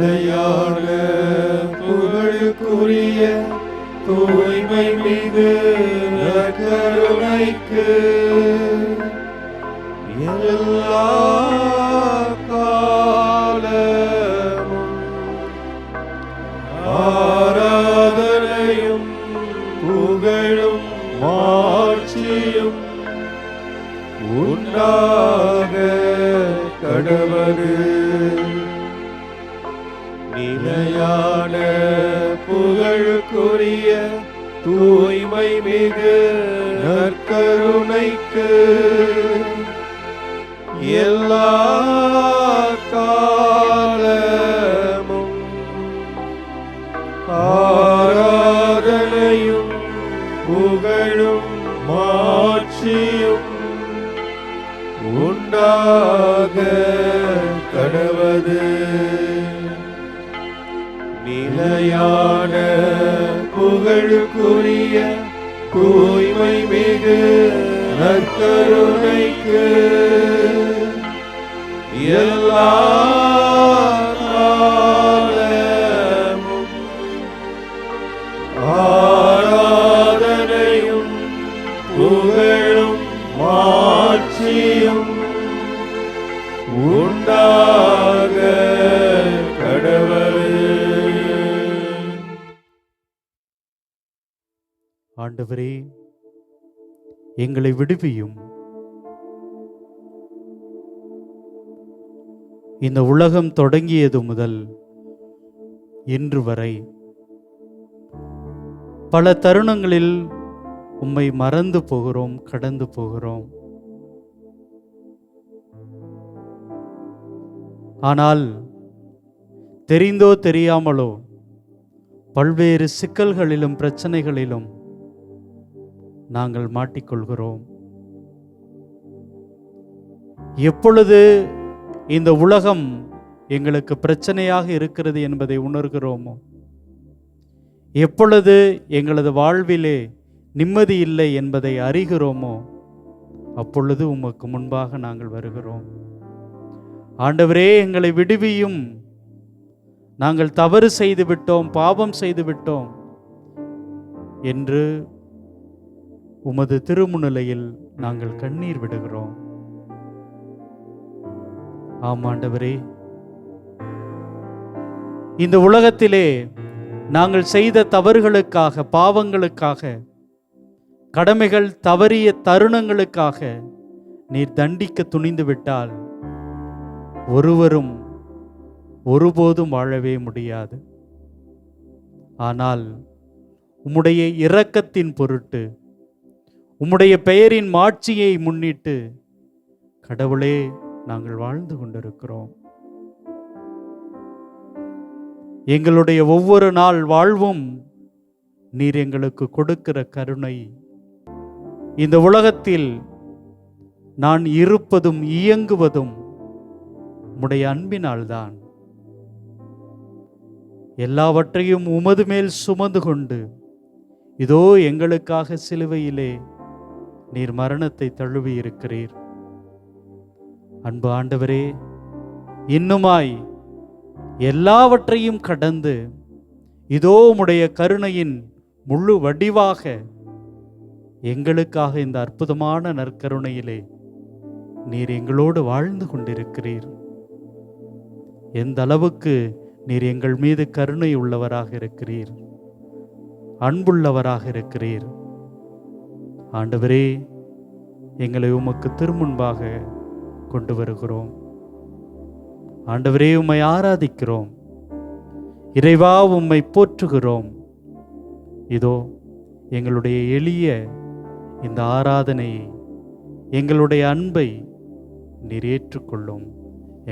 நிலையான புகழுக்குரிய தூய்மை மிகு நற்கருணைக்கு எல்லா காலமும் ஆராதனையும் புகழும் மாட்சியும் உண்டாக கடவது. நிலையான புகழுக்குரிய தூய்மை மிகு நற்கருணைக்கு எல்லா காலமும் ஆராதனையும் புகழும் மாட்சியும் உண்டாக கடவது. நிலையான புகழுக்குரிய தூய்மை மிகு நற்கருணைக்கு எல்லா காலமும் ஆராதனையும் புகழும் மாட்சியும் உண்டாக கடவது. ஆண்டவரே, எங்களை விடுவியும். இந்த உலகம் தொடங்கியது முதல் இன்று வரை பல தருணங்களில் உம்மை மறந்து போகிறோம், கடந்து போகிறோம். ஆனால் தெரிந்தோ தெரியாமலோ பல்வேறு சிக்கல்களிலும் பிரச்சனைகளிலும் நாங்கள் மாட்டிக்கொள்கிறோம். எப்பொழுது இந்த உலகம் எங்களுக்கு பிரச்சனையாக இருக்கிறது என்பதை உணர்கிறோமோ, எப்பொழுது எங்களது வாழ்விலே நிம்மதி இல்லை என்பதை அறிகிறோமோ, அப்பொழுது உமக்கு முன்பாக நாங்கள் வருகிறோம். ஆண்டவரே, எங்களை விடுவியும். நாங்கள் தவறு செய்து விட்டோம், பாவம் செய்து விட்டோம் என்று உமது திருமுன்னிலையில் நாங்கள் கண்ணீர் விடுகிறோம். ஆம் ஆண்டவரே, இந்த உலகத்திலே நாங்கள் செய்த தவறுகளுக்காக, பாவங்களுக்காக, கடமைகள் தவறிய தருணங்களுக்காக நீர் தண்டிக்க துணிந்து விட்டால் ஒருவரும் ஒருபோதும் வாழவே முடியாது. ஆனால் உம்முடைய இரக்கத்தின் பொருட்டு, உம்முடைய பெயரின் மாட்சியை முன்னிட்டு கடவுளே நாங்கள் வாழ்ந்து கொண்டிருக்கிறோம். எங்களுடைய ஒவ்வொரு நாள் வாழ்வும் நீர் எங்களுக்கு கொடுக்கிற கருணை. இந்த உலகத்தில் நான் இருப்பதும் இயங்குவதும் உம்முடைய அன்பினால்தான். எல்லாவற்றையும் உமது மேல் சுமந்து கொண்டு இதோ எங்களுக்காக சிலுவையிலே நீர் மரணத்தை தழுவி இருக்கிறீர். அன்பு ஆண்டவரே, இன்னுமாய் எல்லாவற்றையும் கடந்து இதோ உம்முடைய கருணையின் முழு வடிவாக எங்களுக்காக இந்த அற்புதமான நற்கருணையிலே நீர் எங்களோடு வாழ்ந்து கொண்டிருக்கிறீர். எந்த அளவுக்கு நீர் எங்கள் மீது கருணை உள்ளவராக இருக்கிறீர், அன்புள்ளவராக இருக்கிறீர். ஆண்டவரே, எங்களை உமக்கு திருமுன்பாக கொண்டு வருகிறோம். ஆண்டவரே, உம்மை ஆராதிக்கிறோம். இறைவா, உம்மை போற்றுகிறோம். இதோ எங்களுடைய எளிய இந்த ஆராதனையை, எங்களுடைய அன்பை நீர் ஏற்றுக்கொள்ளும்.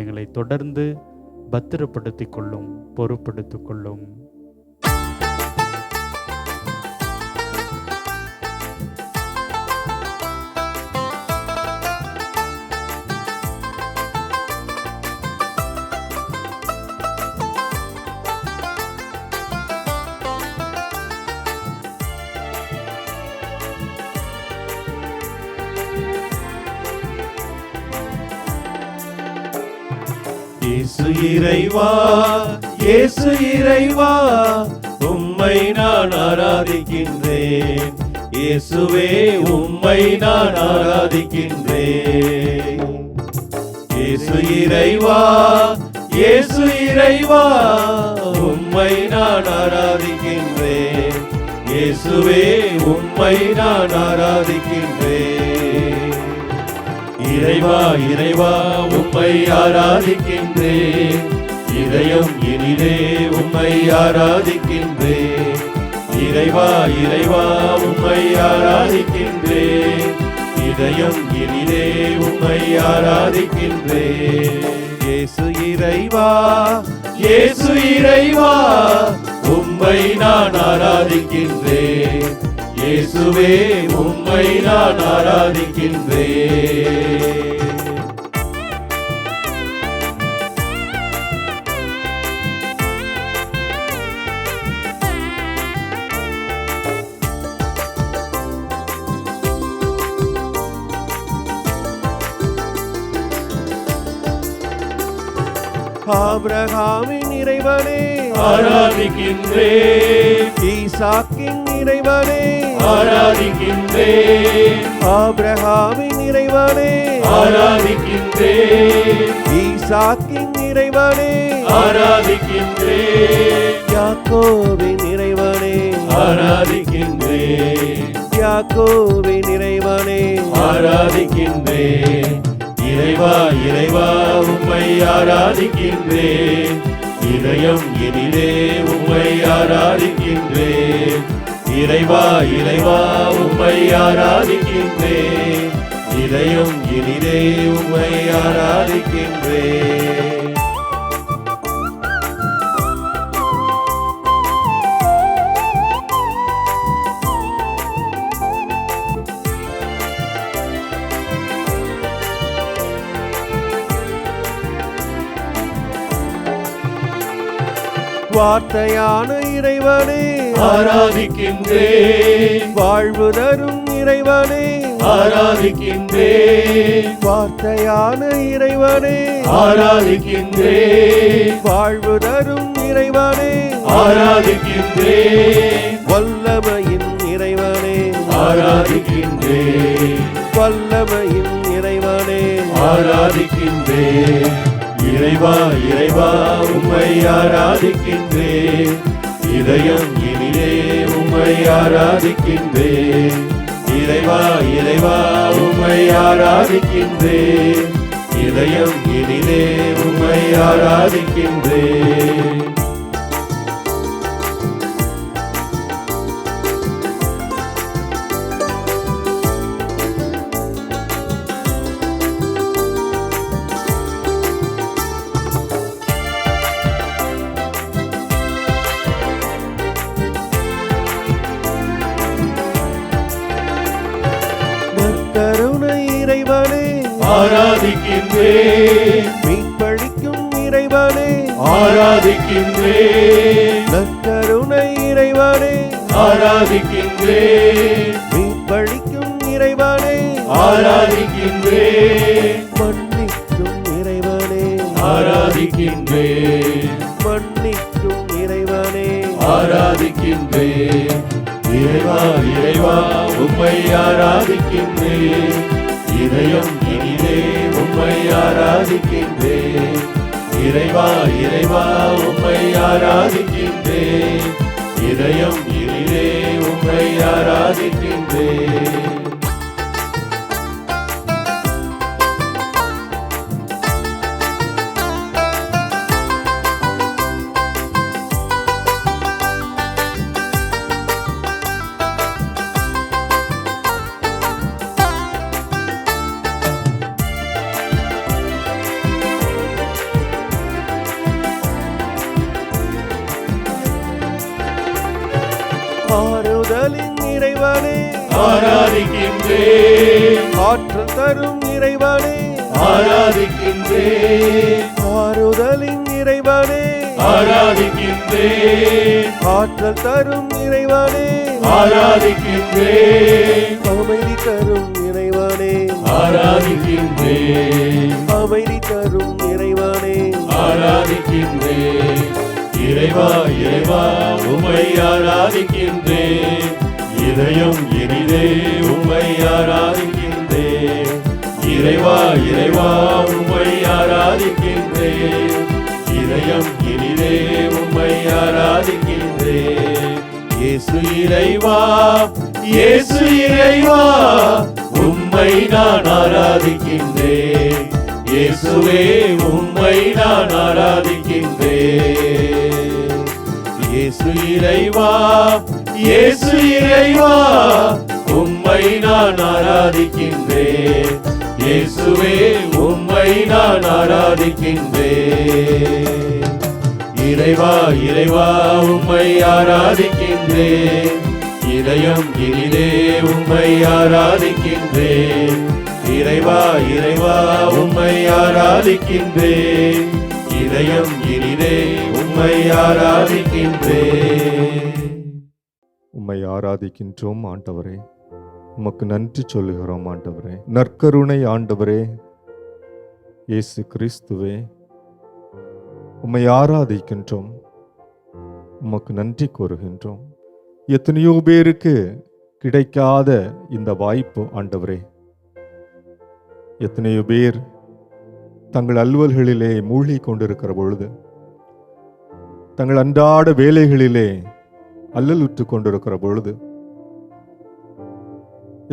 எங்களை தொடர்ந்து பத்திரப்படுத்திக் கொள்ளும், பொறுப்படுத்திக் கொள்ளும். இயேசு இறைவா, இயேசு இறைவா உம்மை நான் ஆராதிக்கின்றேன். இயேசுவே உம்மை நான் ஆராதிக்கின்றேன். இயேசு இறைவா, இயேசு இறைவா உம்மை நான் ஆராதிக்கின்றேன். இயேசுவே உம்மை நான் ஆராதிக்கின்றேன். இறைவா இறைவா உம்மை ஆராதிக்கின்றேன். இதயம் இனிதே உம்மை ஆராதிக்கின்றேன். இறைவா இறைவா உம்மை ஆராதிக்கின்றேன். இதயம் இனிதே உம்மை ஆராதிக்கின்றேன். இயேசு இறைவா, இயேசு இறைவா உம்மை நான் ஆராதிக்கின்றேன். இயேசுவே உம்மை நான் ஆராதிக்கின்றேன். ஆபிரகாமின் இறைவனே ஆராதிக்கின்றேன். ஈசாக்கின் இறைவனே ஆராதிக்கின்றேன். ஆபிரகாமின் இறைவனே ஆராதிக்கின்றேன். ஈசாக்கின் இறைவனே ஆராதிக்கின்றேன். யாக்கோபின் இறைவனே ஆராதிக்கின்றேன். யாக்கோபின் இறைவனே ஆராதிக்கின்றேன். இறைவா இறைவா உம்மை ஆராதிக்கின்றேன். இதயம் இனிதே உம்மை ஆராதிக்கின்றேன். இறைவா இறைவா உம்மை ஆராதிக்கின்றேன். இதயம் இனிதே உம்மை ஆராதிக்கின்றேன். வார்த்தையான இறைவனே ஆராதிக்கின்றேன். வாழ்வு தரும் இறைவனே ஆராதிக்கின்றேன். வார்த்தையான இறைவனே ஆராதிக்கின்றேன். வாழ்வு தரும் இறைவனே ஆராதிக்கின்றேன். வல்லமையின் இறைவனே ஆராதிக்கின்றேன். வல்லமையின் இறைவனே ஆராதிக்கின்றேன். இறைவா இறைவா உம்மை ஆராதிக்கின்றேன். இதயம் இனிதே உம்மை ஆராதிக்கின்றேன். இறைவா இறைவா உம்மை ஆராதிக்கின்றேன். இதயம் இனிதே உம்மை ஆராதிக்கின்றேன். கருணை இறைவனே ஆராதிக்கின்றேன். மீட்பளிக்கும் இறைவனே ஆராதிக்கின்றேன். நற்கருணை இறைவனே ஆராதிக்கின்றேன். மீட்பளிக்கும் இறைவனே ஆராதிக்கின்றேன். மன்னிக்கும் இறைவனே ஆராதிக்கின்றேன். மன்னிக்கும் இறைவனே ஆராதிக்கின்றேன். இறைவா இறைவா உம்மை ஆராதிக்கின்றேன். இதயம் இனிதே உம்மை ஆராதிக்கின்றேன். இறைவா இறைவா உம்மை ஆராதிக்கின்றேன். இதயம் இனிதே உம்மை ஆராதிக்கின்றேன். ஆறுதலின் இறைவனே ஆராதிக்கின்றேன். ஆற்றல் தரும் இறைவனே ஆராதிக்கின்றேன். ஆறுதலின் இறைவனே ஆராதிக்கின்றேன். ஆற்றல் தரும் இறைவனே ஆராதிக்கின்றேன். அமைதி தரும் இறைவனே ஆராதிக்கின்றேன். அமைதி தரும் இறைவனே ஆராதிக்கின்றேன். இறைவா இறைவா உம்மை ஆராதிக்கின்றேன், இதயம் இனிதே உம்மை ஆராதிக்கின்றேன். இறைவா இறைவா உம்மை ஆராதிக்கின்றேன், இதயம் இனிதே உம்மை ஆராதிக்கின்றேன். இயேசு இறைவா இயேசு இறைவா உம்மை நான் ஆராதிக்கின்றேன், இயேசுவே உம்மை நான் ஆராதிக்கின்றேன். இயேசு இறைவா இயேசு இறைவா உம்மை நான் ஆராதிக்கின்றேன், இயேசுவே உம்மை நான் ஆராதிக்கின்றேன். இறைவா இறைவா உம்மை ஆராதிக்கின்றேன், இதயம் இனிதே உம்மை ஆராதிக்கின்றேன். இறைவா இறைவா உம்மை ஆராதிக்கின்றேன், இதயம் இனிதே உம்மை ஆராதிக்கின்றேன். உம்மை ஆராதிக்கின்றோம் ஆண்டவரே, உமக்கு நன்றி சொல்லுகிறோம் ஆண்டவரே. நற்கருணை ஆண்டவரே இயேசு கிறிஸ்துவே, உம்மை ஆராதிக்கின்றோம், உமக்கு நன்றி கூறுகின்றோம். எத்தனையோ பேருக்கு கிடைக்காத இந்த வாய்ப்பு ஆண்டவரே, எத்தனையோ பேர் தங்கள் அலுவல்களிலே மூழ்கி கொண்டிருக்கிற பொழுது, தங்கள் அன்றாட வேலைகளிலே அல்லலுற்று கொண்டிருக்கிற பொழுது,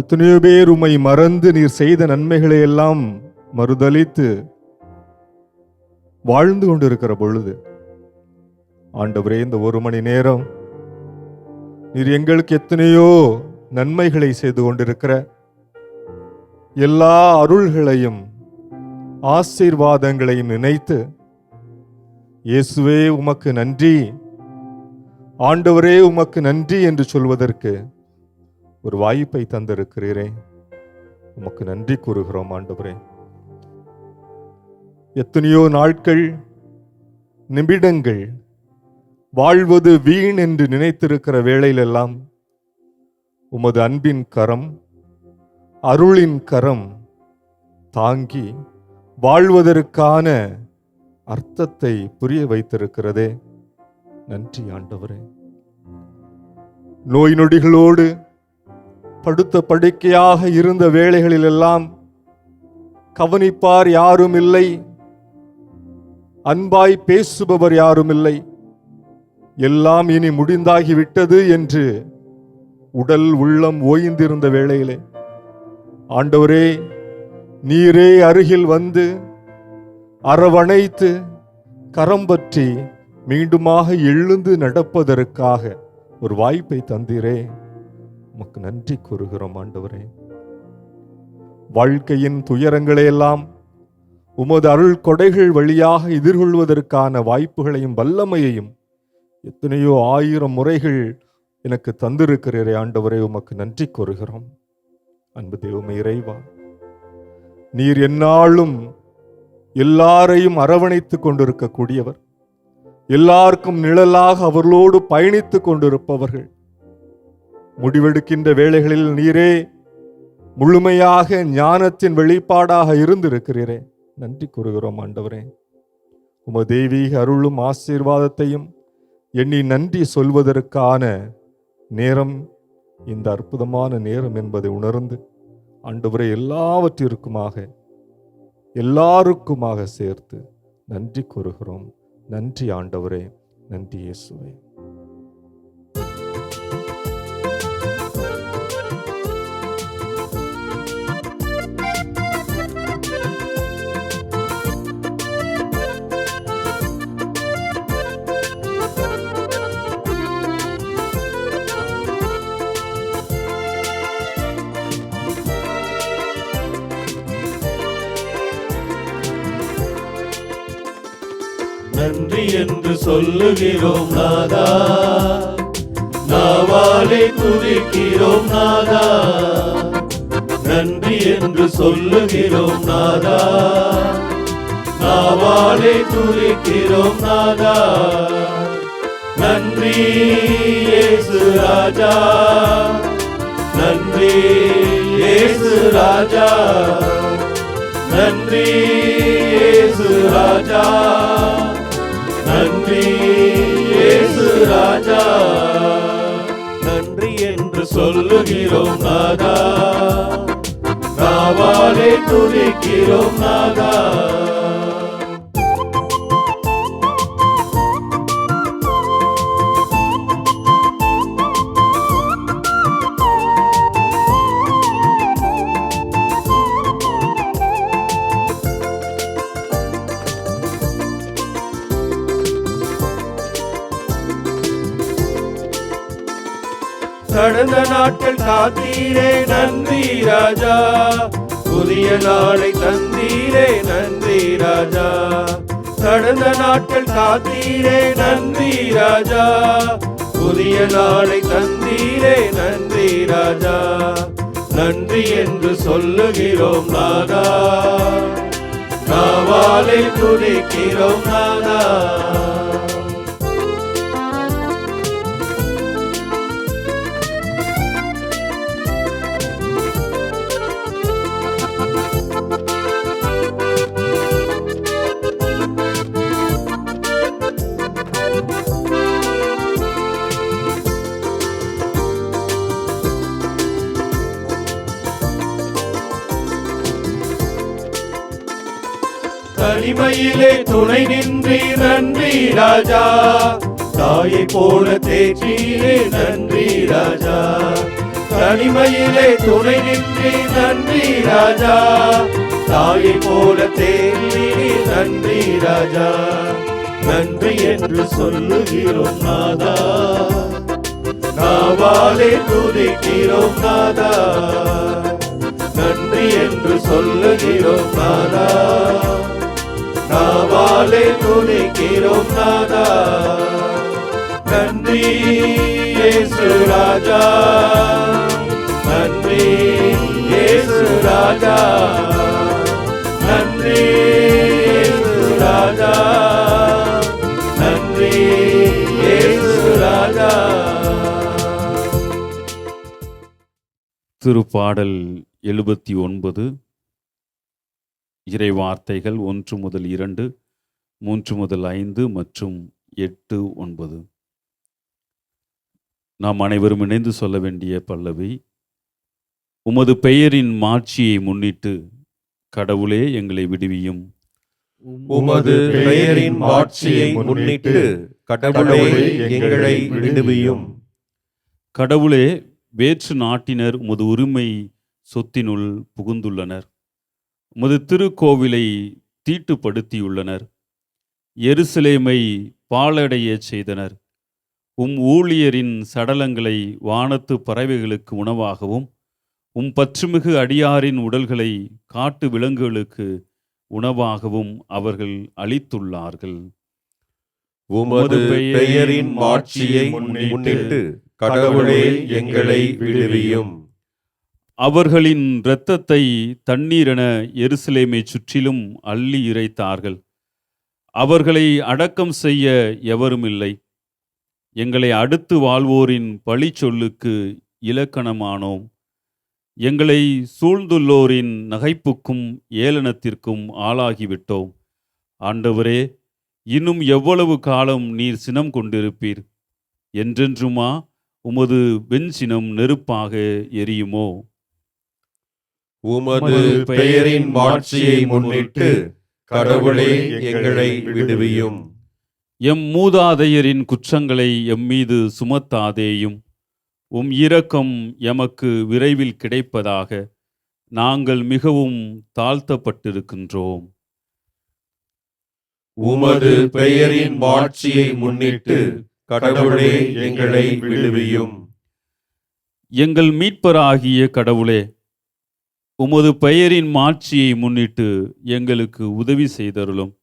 எத்தனையோ பேர் உம்மை மறந்து நீர் செய்த நன்மைகளை எல்லாம் மறுதலித்து வாழ்ந்து கொண்டிருக்கிற பொழுது, ஆண்டவரே இந்த ஒரு மணி நேரம் நீர் எங்களுக்கு எத்தனையோ நன்மைகளை செய்து கொண்டிருக்கிற எல்லா அருள்களையும் ஆசீர்வாதங்களையும் நினைத்து, இயேசுவே உமக்கு நன்றி, ஆண்டவரே உமக்கு நன்றி என்று சொல்வதற்கு ஒரு வாய்ப்பை தந்திருக்கிறீரே, உமக்கு நன்றி கூறுகிறோம் ஆண்டவரே. எத்தனையோ நாட்கள், நிமிடங்கள் வாழ்வது வீண் என்று நினைத்திருக்கிற வேளையிலெல்லாம் உமது அன்பின் கரம், அருளின் கரம் தாங்கி வாழ்வதற்கான அர்த்தத்தை புரிய வைத்திருக்கிறதே, நன்றி ஆண்டவரே. நோய் நொடிகளோடு படுத்த படுக்கையாக இருந்த வேளைகளிலெல்லாம் கவனிப்பார் யாரும் இல்லை, அன்பாய் பேசுபவர் யாரும் இல்லை, எல்லாம் இனி முடிந்தாகிவிட்டது என்று உடல் உள்ளம் ஓய்ந்திருந்த வேளையிலே ஆண்டவரே நீரே அருகில் வந்து அரவணைத்து கரம் பற்றி மீண்டுமாக எழுந்து நடப்பதற்காக ஒரு வாய்ப்பை தந்தீரே, உமக்கு நன்றி கூறுகிறோம் ஆண்டவரே. வாழ்க்கையின் துயரங்களை எல்லாம் உமது அருள் கொடைகள் வழியாக எதிர்கொள்வதற்கான வாய்ப்புகளையும் வல்லமையையும் எத்தனையோ ஆயிரம் முறைகள் எனக்கு தந்திருக்கிறீரே ஆண்டவரே, உமக்கு நன்றி கூறுகிறோம். அன்பு தெய்வமே இறைவா, நீர் எந்நாளும் எல்லாரையும் அரவணைத்து கொண்டிருக்கக்கூடியவர், எல்லாருக்கும் நிழலாக அவர்களோடு பயணித்து கொண்டிருப்பவர்கள். முடிவெடுக்கின்ற வேளைகளில் நீரே முழுமையாக ஞானத்தின் வெளிப்பாடாக இருந்திருக்கிறீரே, நன்றி கூறுகிறோம் ஆண்டவரே. உமது தெய்வீக அருளும் ஆசீர்வாதத்தையும் எண்ணி நன்றி சொல்வதற்கான நேரம் இந்த அற்புதமான நேரம் என்பதை உணர்ந்து ஆண்டவரே எல்லாருக்குமாக சேர்த்து நன்றி கூறுகிறோம். நன்றி ஆண்டவரே, நன்றி இயேசுவே. நன்றி என்று சொல்லுகிறோம் நாதா, நாவாலே துதிக்கிறோம் நாதா. நன்றி என்று சொல்லுகிறோம் நாதா, நாவாலே துதிக்கிறோம் நாதா. நன்றி இயேசு ராஜா, நன்றி இயேசு ராஜா, நன்றி இயேசு ராஜா, நன்றி ராஜா. நன்றி என்று சொல்லுகிறோம் நாதா, நாவாலே துதிக்கிறோம் நாதா. கடந்த நாட்கள் காத்தீரே நன்றி ராஜா, புதிய நாளை தந்தீரே நன்றி ராஜா. கடந்த நாட்கள் காத்தீரே நன்றி ராஜா, புதிய நாளை தந்தீரே நன்றி ராஜா. நன்றி என்று சொல்லுகிறோம் நாதா, நாவாலே துதிக்கிறோம் நாதா. தனிமையிலே துணை நின்றி நன்றி ராஜா, தாயை போல தேற்றீரே நன்றி ராஜா. தனிமையிலே துணை நின்றி நன்றி ராஜா, தாயை போல தேற்றீரே நன்றி ராஜா. நன்றி என்று சொல்லுகிறோம் நாதா, நாவாலே துதிக்கிறோம் நாதா. நன்றி என்று சொல்லுகிறோம் நாதா, நாவாலே துதிக்கிறோம் நாதா. நன்றி இயேசு ராஜா, நன்றி இயேசு ராஜா, நன்றி இயேசு ராஜா, நன்றி இயேசு ராஜா. திருப்பாடல் 79 இறை வார்த்தைகள் 1 முதல் 2, 3 முதல் 5 மற்றும் 8, 9. நாம் அனைவரும் இணைந்து சொல்ல வேண்டிய பல்லவி. உமது பெயரின் மாட்சியை முன்னிட்டு கடவுளே எங்களை விடுவியும். உமது பெயரின் மாட்சியை முன்னிட்டு கடவுளே எங்களை விடுவியும். கடவுளே, வேற்று நாட்டினர் உமது உரிமை சொத்தினுள் புகுந்துள்ளனர். உமது திருக்கோவிலை தீட்டுப்படுத்தியுள்ளனர். எருசலேமை பாழடைய செய்தனர். ஊழியரின் சடலங்களை வானத்து பறவைகளுக்கு உணவாகவும், பற்றுமிகு அடியாரின் உடல்களை காட்டு விலங்குகளுக்கு உணவாகவும் அவர்கள் அளித்துள்ளார்கள். உமது பெயரின் மாட்சியை முன்னிட்டு கடவுளே எங்களை விடுவியும். அவர்களின் இரத்தத்தை தண்ணீரென எருசலேமை சுற்றிலும் அள்ளி இறைத்தார்கள். அவர்களை அடக்கம் செய்ய எவரும் இல்லை. எங்களை அடுத்து வாழ்வோரின் பழி சொல்லுக்கு இலக்கணமானோம். எங்களை சூழ்ந்துள்ளோரின் நகைப்புக்கும் ஏளனத்திற்கும் ஆளாகிவிட்டோம். ஆண்டவரே, இன்னும் எவ்வளவு காலம் நீர் சினம் கொண்டிருப்பீர்? என்றென்றுமா உமது வெஞ்சினம் நெருப்பாக எரியுமோ? உமது பெயரின் மாட்சியை முன்னிட்டு கடவுளே எங்களை விடுவியும். எம் மூதாதையரின் குற்றங்களை எம்மீது சுமத்தாதேயும். இரக்கம் எமக்கு விரைவில் கிடைப்பதாக. நாங்கள் மிகவும் தாழ்த்தப்பட்டிருக்கின்றோம். உமது பெயரின் மாட்சியை முன்னிட்டு கடவுளே எங்களை விடுவியும். எங்கள் மீட்பராகிய கடவுளே, உமது பெயரின் மாட்சியை முன்னிட்டு எங்களுக்கு உதவி செய்தருளும்.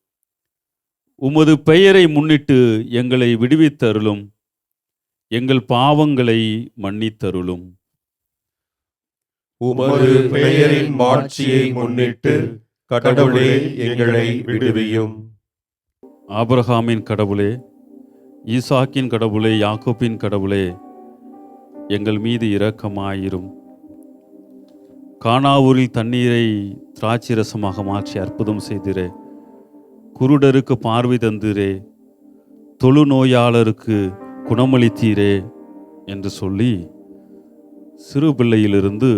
உமது பெயரை முன்னிட்டு எங்களை விடுவித்தருளும். எங்கள் பாவங்களை மன்னித்தருளும். உமது பெயரின் மாட்சியை முன்னிட்டு கடவுளே எங்களை விடுவியும். ஆபிரகாமின் கடவுளே, ஈசாக்கின் கடவுளே, யாக்கோபின் கடவுளே, எங்கள் மீது இரக்கமாயிரும். கானாவூரில் தண்ணீரை திராட்சரசமாக மாற்றி அற்புதம் செய்திரே. குருடருக்கு பார்வை தந்திரே. தொழுநோயாளருக்கு குணமளித்தீரே என்று சொல்லி சிறு பிள்ளையிலிருந்து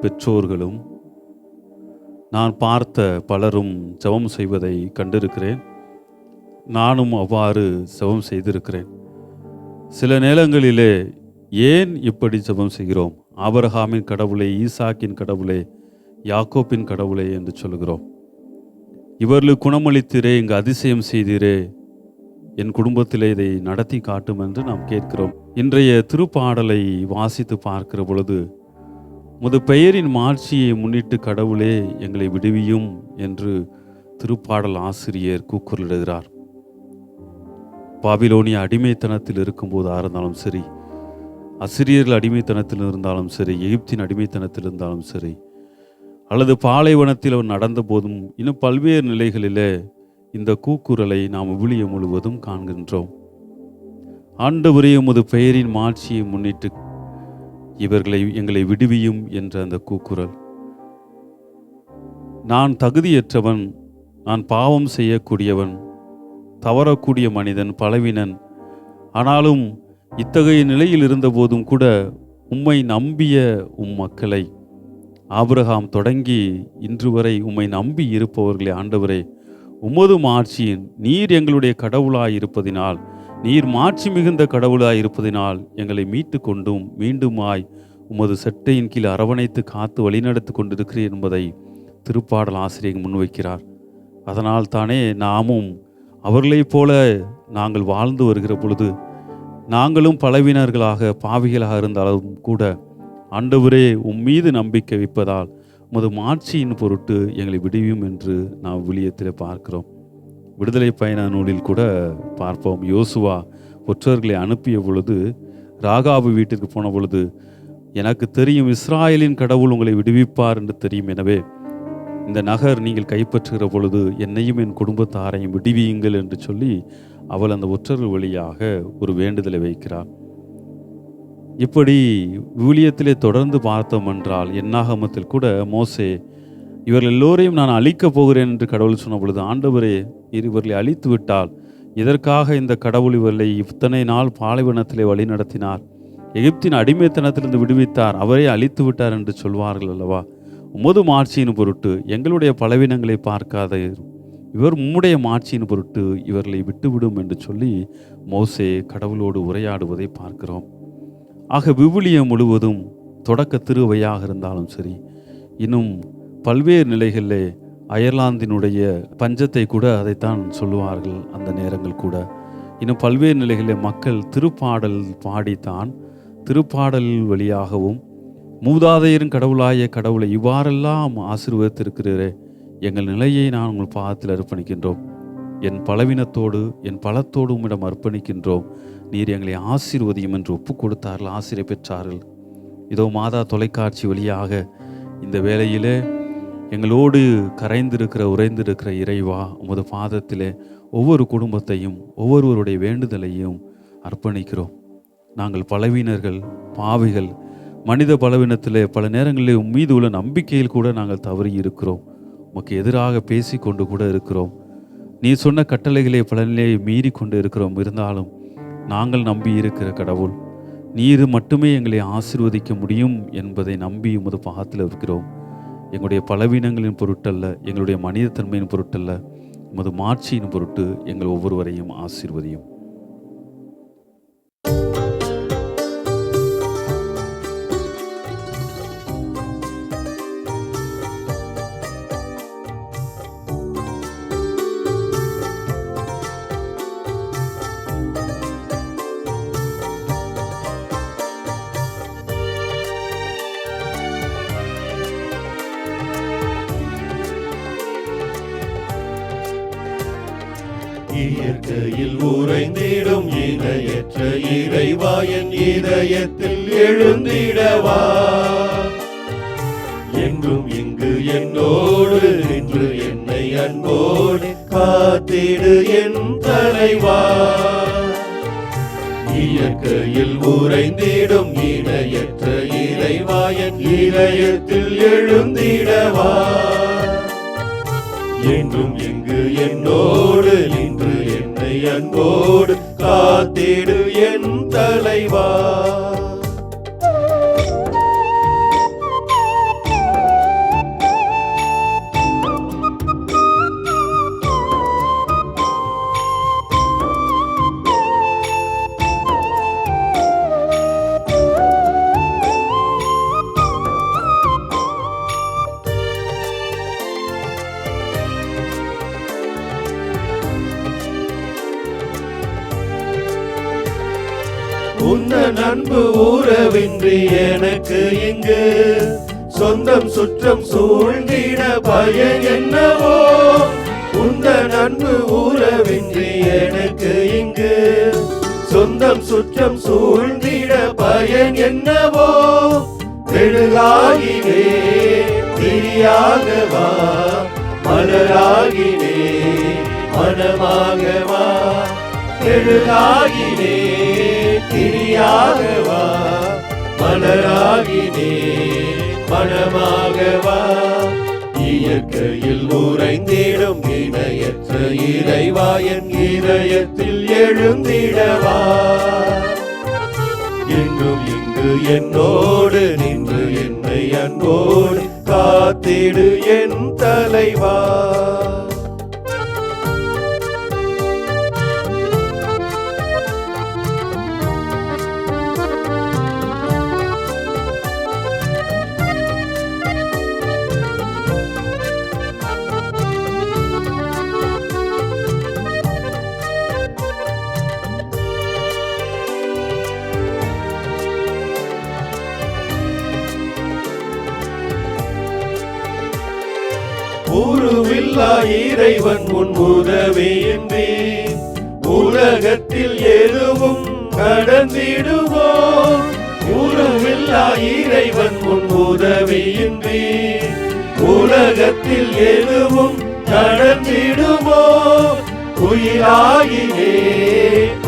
பெற்றோர்களும் நான் பார்த்த பலரும் ஜெபம் செய்வதை கண்டிருக்கிறேன். நானும் அவ்வாறு ஜெபம் செய்திருக்கிறேன். சில நேரங்களிலே ஏன் இப்படி ஜெபம் செய்கிறோம்? ஆபிரகாமின் கடவுளே, ஈசாக்கின் கடவுளே, யாக்கோப்பின் கடவுளே என்று சொல்கிறோம். இவர்களுக்கு குணமளித்தீரே, இங்கு அதிசயம் செய்தீரே, என் குடும்பத்திலே இதை நடத்தி காட்டும் என்று நாம் கேட்கிறோம். இன்றைய திருப்பாடலை வாசித்து பார்க்கிற பொழுது, உமது பெயரின் மாட்சியை முன்னிட்டு கடவுளே எங்களை விடுவியும் என்று திருப்பாடல் ஆசிரியர் கூக்குரலிடுகிறார். பாபிலோனிய அடிமைத்தனத்தில் இருக்கும்போதாக இருந்தாலும் சரி, அசிரியர்கள் அடிமைத்தனத்தில் இருந்தாலும் சரி, எகிப்தின் அடிமைத்தனத்தில் இருந்தாலும் சரி, அல்லது பாலைவனத்தில் அவர் நடந்த போதும், இன்னும் பல்வேறு நிலைகளிலே இந்த கூக்குரலை நாம் விவிலியம் முழுவதும் காண்கின்றோம். ஆண்டவரே, உமது பெயரின் மாட்சியை முன்னிட்டு எங்களை விடுவியும் என்ற அந்த கூக்குரல். நான் தகுதியற்றவன், நான் பாவம் செய்யக்கூடியவன், தவறக்கூடிய மனிதன், பலவீனன். ஆனாலும் இத்தகைய நிலையில் இருந்தபோதும் கூட உம்மை நம்பிய உம் மக்களை, ஆபிரகாம் தொடங்கி இன்று வரை உம்மை நம்பி இருப்பவர்களே, ஆண்டவரே, உமது மாட்சியின் நீர் எங்களுடைய கடவுளாய் இருப்பதினால், நீர் மாட்சி மிகுந்த கடவுளாய் இருப்பதினால் எங்களை மீட்டு கொண்டும் மீண்டுமாய் உமது செட்டையின் கீழ் அரவணைத்து காத்து வழிநடத்தி கொண்டிருக்கிறீர் என்பதை திருப்பாடல் ஆசிரியர் முன்வைக்கிறார். அதனால் தானே நாமும் அவர்களைப் போல நாங்கள் வாழ்ந்து வருகிற பொழுது, நாங்களும் பலவீனர்களாக பாவிகளாக இருந்தாலும் கூட, ஆண்டவரே உம்மீது நம்பிக்கை வைப்பதால் உமது மாட்சியின் பொருட்டு எங்களை விடுவியும் என்று நாம் விவிலியத்தில் பார்க்கிறோம். விடுதலை பயண நூலில் கூட பார்ப்போம். யோசுவா ஒற்றர்களை அனுப்பிய பொழுது, ராகாபு வீட்டிற்கு போன பொழுது, எனக்கு தெரியும் இஸ்ராயலின் கடவுள் உங்களை விடுவிப்பார் என்று தெரியும். எனவே இந்த நகர் நீங்கள் கைப்பற்றுகிற பொழுது என்னையும் என் குடும்பத்தாரையும் விடுவியுங்கள் என்று சொல்லி அவள் அந்த ஒற்றர்கள் வழியாக ஒரு வேண்டுதலை வைக்கிறார். இப்படி விவிலியத்திலே தொடர்ந்து பார்த்தோம் என்றால், என்னாகமத்தில் கூட மோசே இவர்கள் எல்லோரையும் நான் அழிக்கப் போகிறேன் என்று கடவுள் சொன்ன பொழுது, ஆண்டவரே இவர்களை அழித்து விட்டால் இதற்காக இந்த கடவுள் இவர்களை இத்தனை நாள் பாலைவனத்திலே வழி நடத்தினார், எகிப்தின் அடிமைத்தனத்திலிருந்து விடுவித்தார், அவரே அழித்து விட்டார் என்று சொல்வார்கள் அல்லவா? உமது மாட்சியின் பொருட்டு எங்களுடைய பலவீனங்களை பார்க்காத இவர் உம்முடைய மாட்சியின் பொருட்டு இவர்களை விட்டுவிடும் என்று சொல்லி மோசே கடவுளோடு உரையாடுவதை பார்க்கிறோம். ஆக விவிலியம் முழுவதும் தொடக்க திருவையாக இருந்தாலும் சரி, இன்னும் பல்வேறு நிலைகளிலே அயர்லாந்தினுடைய பஞ்சத்தை கூட அதைத்தான் சொல்லுவார்கள். அந்த நேரங்கள் கூட இன்னும் பல்வேறு நிலைகளிலே மக்கள் திருப்பாடல் பாடித்தான், திருப்பாடல் வழியாகவும் மூதாதையரின் கடவுளாய கடவுளை இவ்வாறெல்லாம் ஆசீர்வதித்திருக்கிறீரே, எங்கள் நிலையை நான் உங்கள் பாதத்தில் அர்ப்பணிக்கின்றோம், என் பலவீனத்தோடு என் பலத்தோடு உம்மிடம் அர்ப்பணிக்கின்றோம், நீர் எங்களை ஆசீர்வதியும் என்று ஒப்பு கொடுத்தார்கள், ஆசிரியை பெற்றார்கள். இதோ மாதா தொலைக்காட்சி வழியாக இந்த வேளையிலே எங்களோடு கரைந்திருக்கிற உறைந்திருக்கிற இறைவா, உமது பாதத்திலே ஒவ்வொரு குடும்பத்தையும் ஒவ்வொருவருடைய வேண்டுதலையும் அர்ப்பணிக்கிறோம். நாங்கள் பலவீனர்கள், பாவிகள், மனித பலவீனத்திலே பல நேரங்களிலே உம்மீது உள்ள நம்பிக்கையில் கூட நாங்கள் தவறி இருக்கிறோம், உமக்கு எதிராக பேசி கொண்டு கூட இருக்கிறோம், நீ சொன்ன கட்டளைகளை பல நிலையை மீறி கொண்டு இருக்கிறோம். இருந்தாலும் நாங்கள் நம்பி இருக்கிற கடவுள் நீர் மட்டுமே எங்களை ஆசீர்வதிக்க முடியும் என்பதை நம்பி உமது பாதத்தில் இருக்கிறோம். எங்களுடைய பலவீனங்களின் பொருட்டல்ல, எங்களுடைய மனிதத்தன்மையின் பொருட்டல்ல, உமது மாட்சியின் பொருட்டு எங்கள் ஒவ்வொருவரையும் ஆசீர்வதியும். இயற்கையில் உறைந்திடும் இணையற்ற இறைவா, என் இதயத்தில் எழுந்திடவா, என்றும் இங்கு என்னோடு நின்று என்னை அன்போடு காத்திடு என் தலைவா. இயற்கையில் உறைந்திடும் இணையற்ற இறைவா, என் இதயத்தில் எழுந்திடவா, என்றும் இங்கு என்னோடு நின்று என்னை அன்போடு காத்திடு என் தலைவா. உந்தன் அன்பு உறவின்றி எனக்கு இங்கு சொந்தம் சுற்றம் சூழ்ந்திட பயம் என்னவோ. உந்தன் அன்பு உறவின்றி எனக்கு இங்கு சொந்தம் சுற்றம் சூழ்ந்திட பயம் என்னவோ. தெழுகாகினே திரியாகவா, மலராகினே மனமாகவா. தெழுகாகினே திரியாகவா, மலராகினே மனமாகவா. இயற்கையில் உறைந்திடும் இணையற்ற இறைவா, என் இதயத்தில் எழுந்திடவா. என்றும் இங்கு என்னோடு நின்று என்னை அன்போடு காத்திடு என் தலைவா. உருவில்லா இறைவன் உன் உதவியின்றி உலகத்தில் எதுவும் கடந்திடுவோம். உருவில்லா இறைவன் உன் உதவியின்றி உலகத்தில் எதுவும் கடந்திடுவோம். குயிலாகினே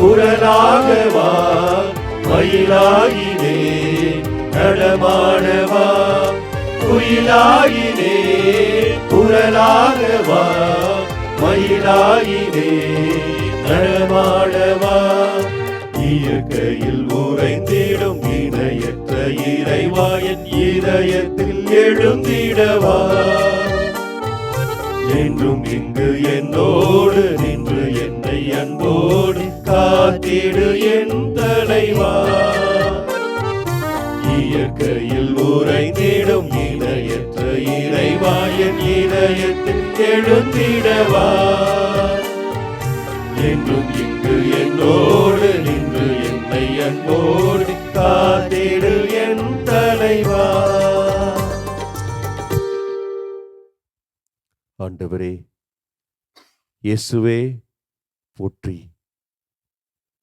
குரலாகவா, மயிலாகினே நடமாடவா. குயிலாகினே குரலாகவா, மயிலாகினே நடமாடவா. இயற்கையில் உறைந்திடும் இணையற்ற இறைவா, என் இதயத்தில் எழுந்திடவா. என்றும் இங்கு என்னோடு நின்று என்னை அன்போடு காத்திடு என் தலைவா. இயற்கையில் உறைந்திடும் இணையற்ற இறைவா, என் இதயத்தில் எழுந்திடவா. என்றும் இங்கு என்னோடு நின்று என்னை அன்போடு காத்திடு என் தலைவா. ஆண்டவரே இயேசுவே போற்றி,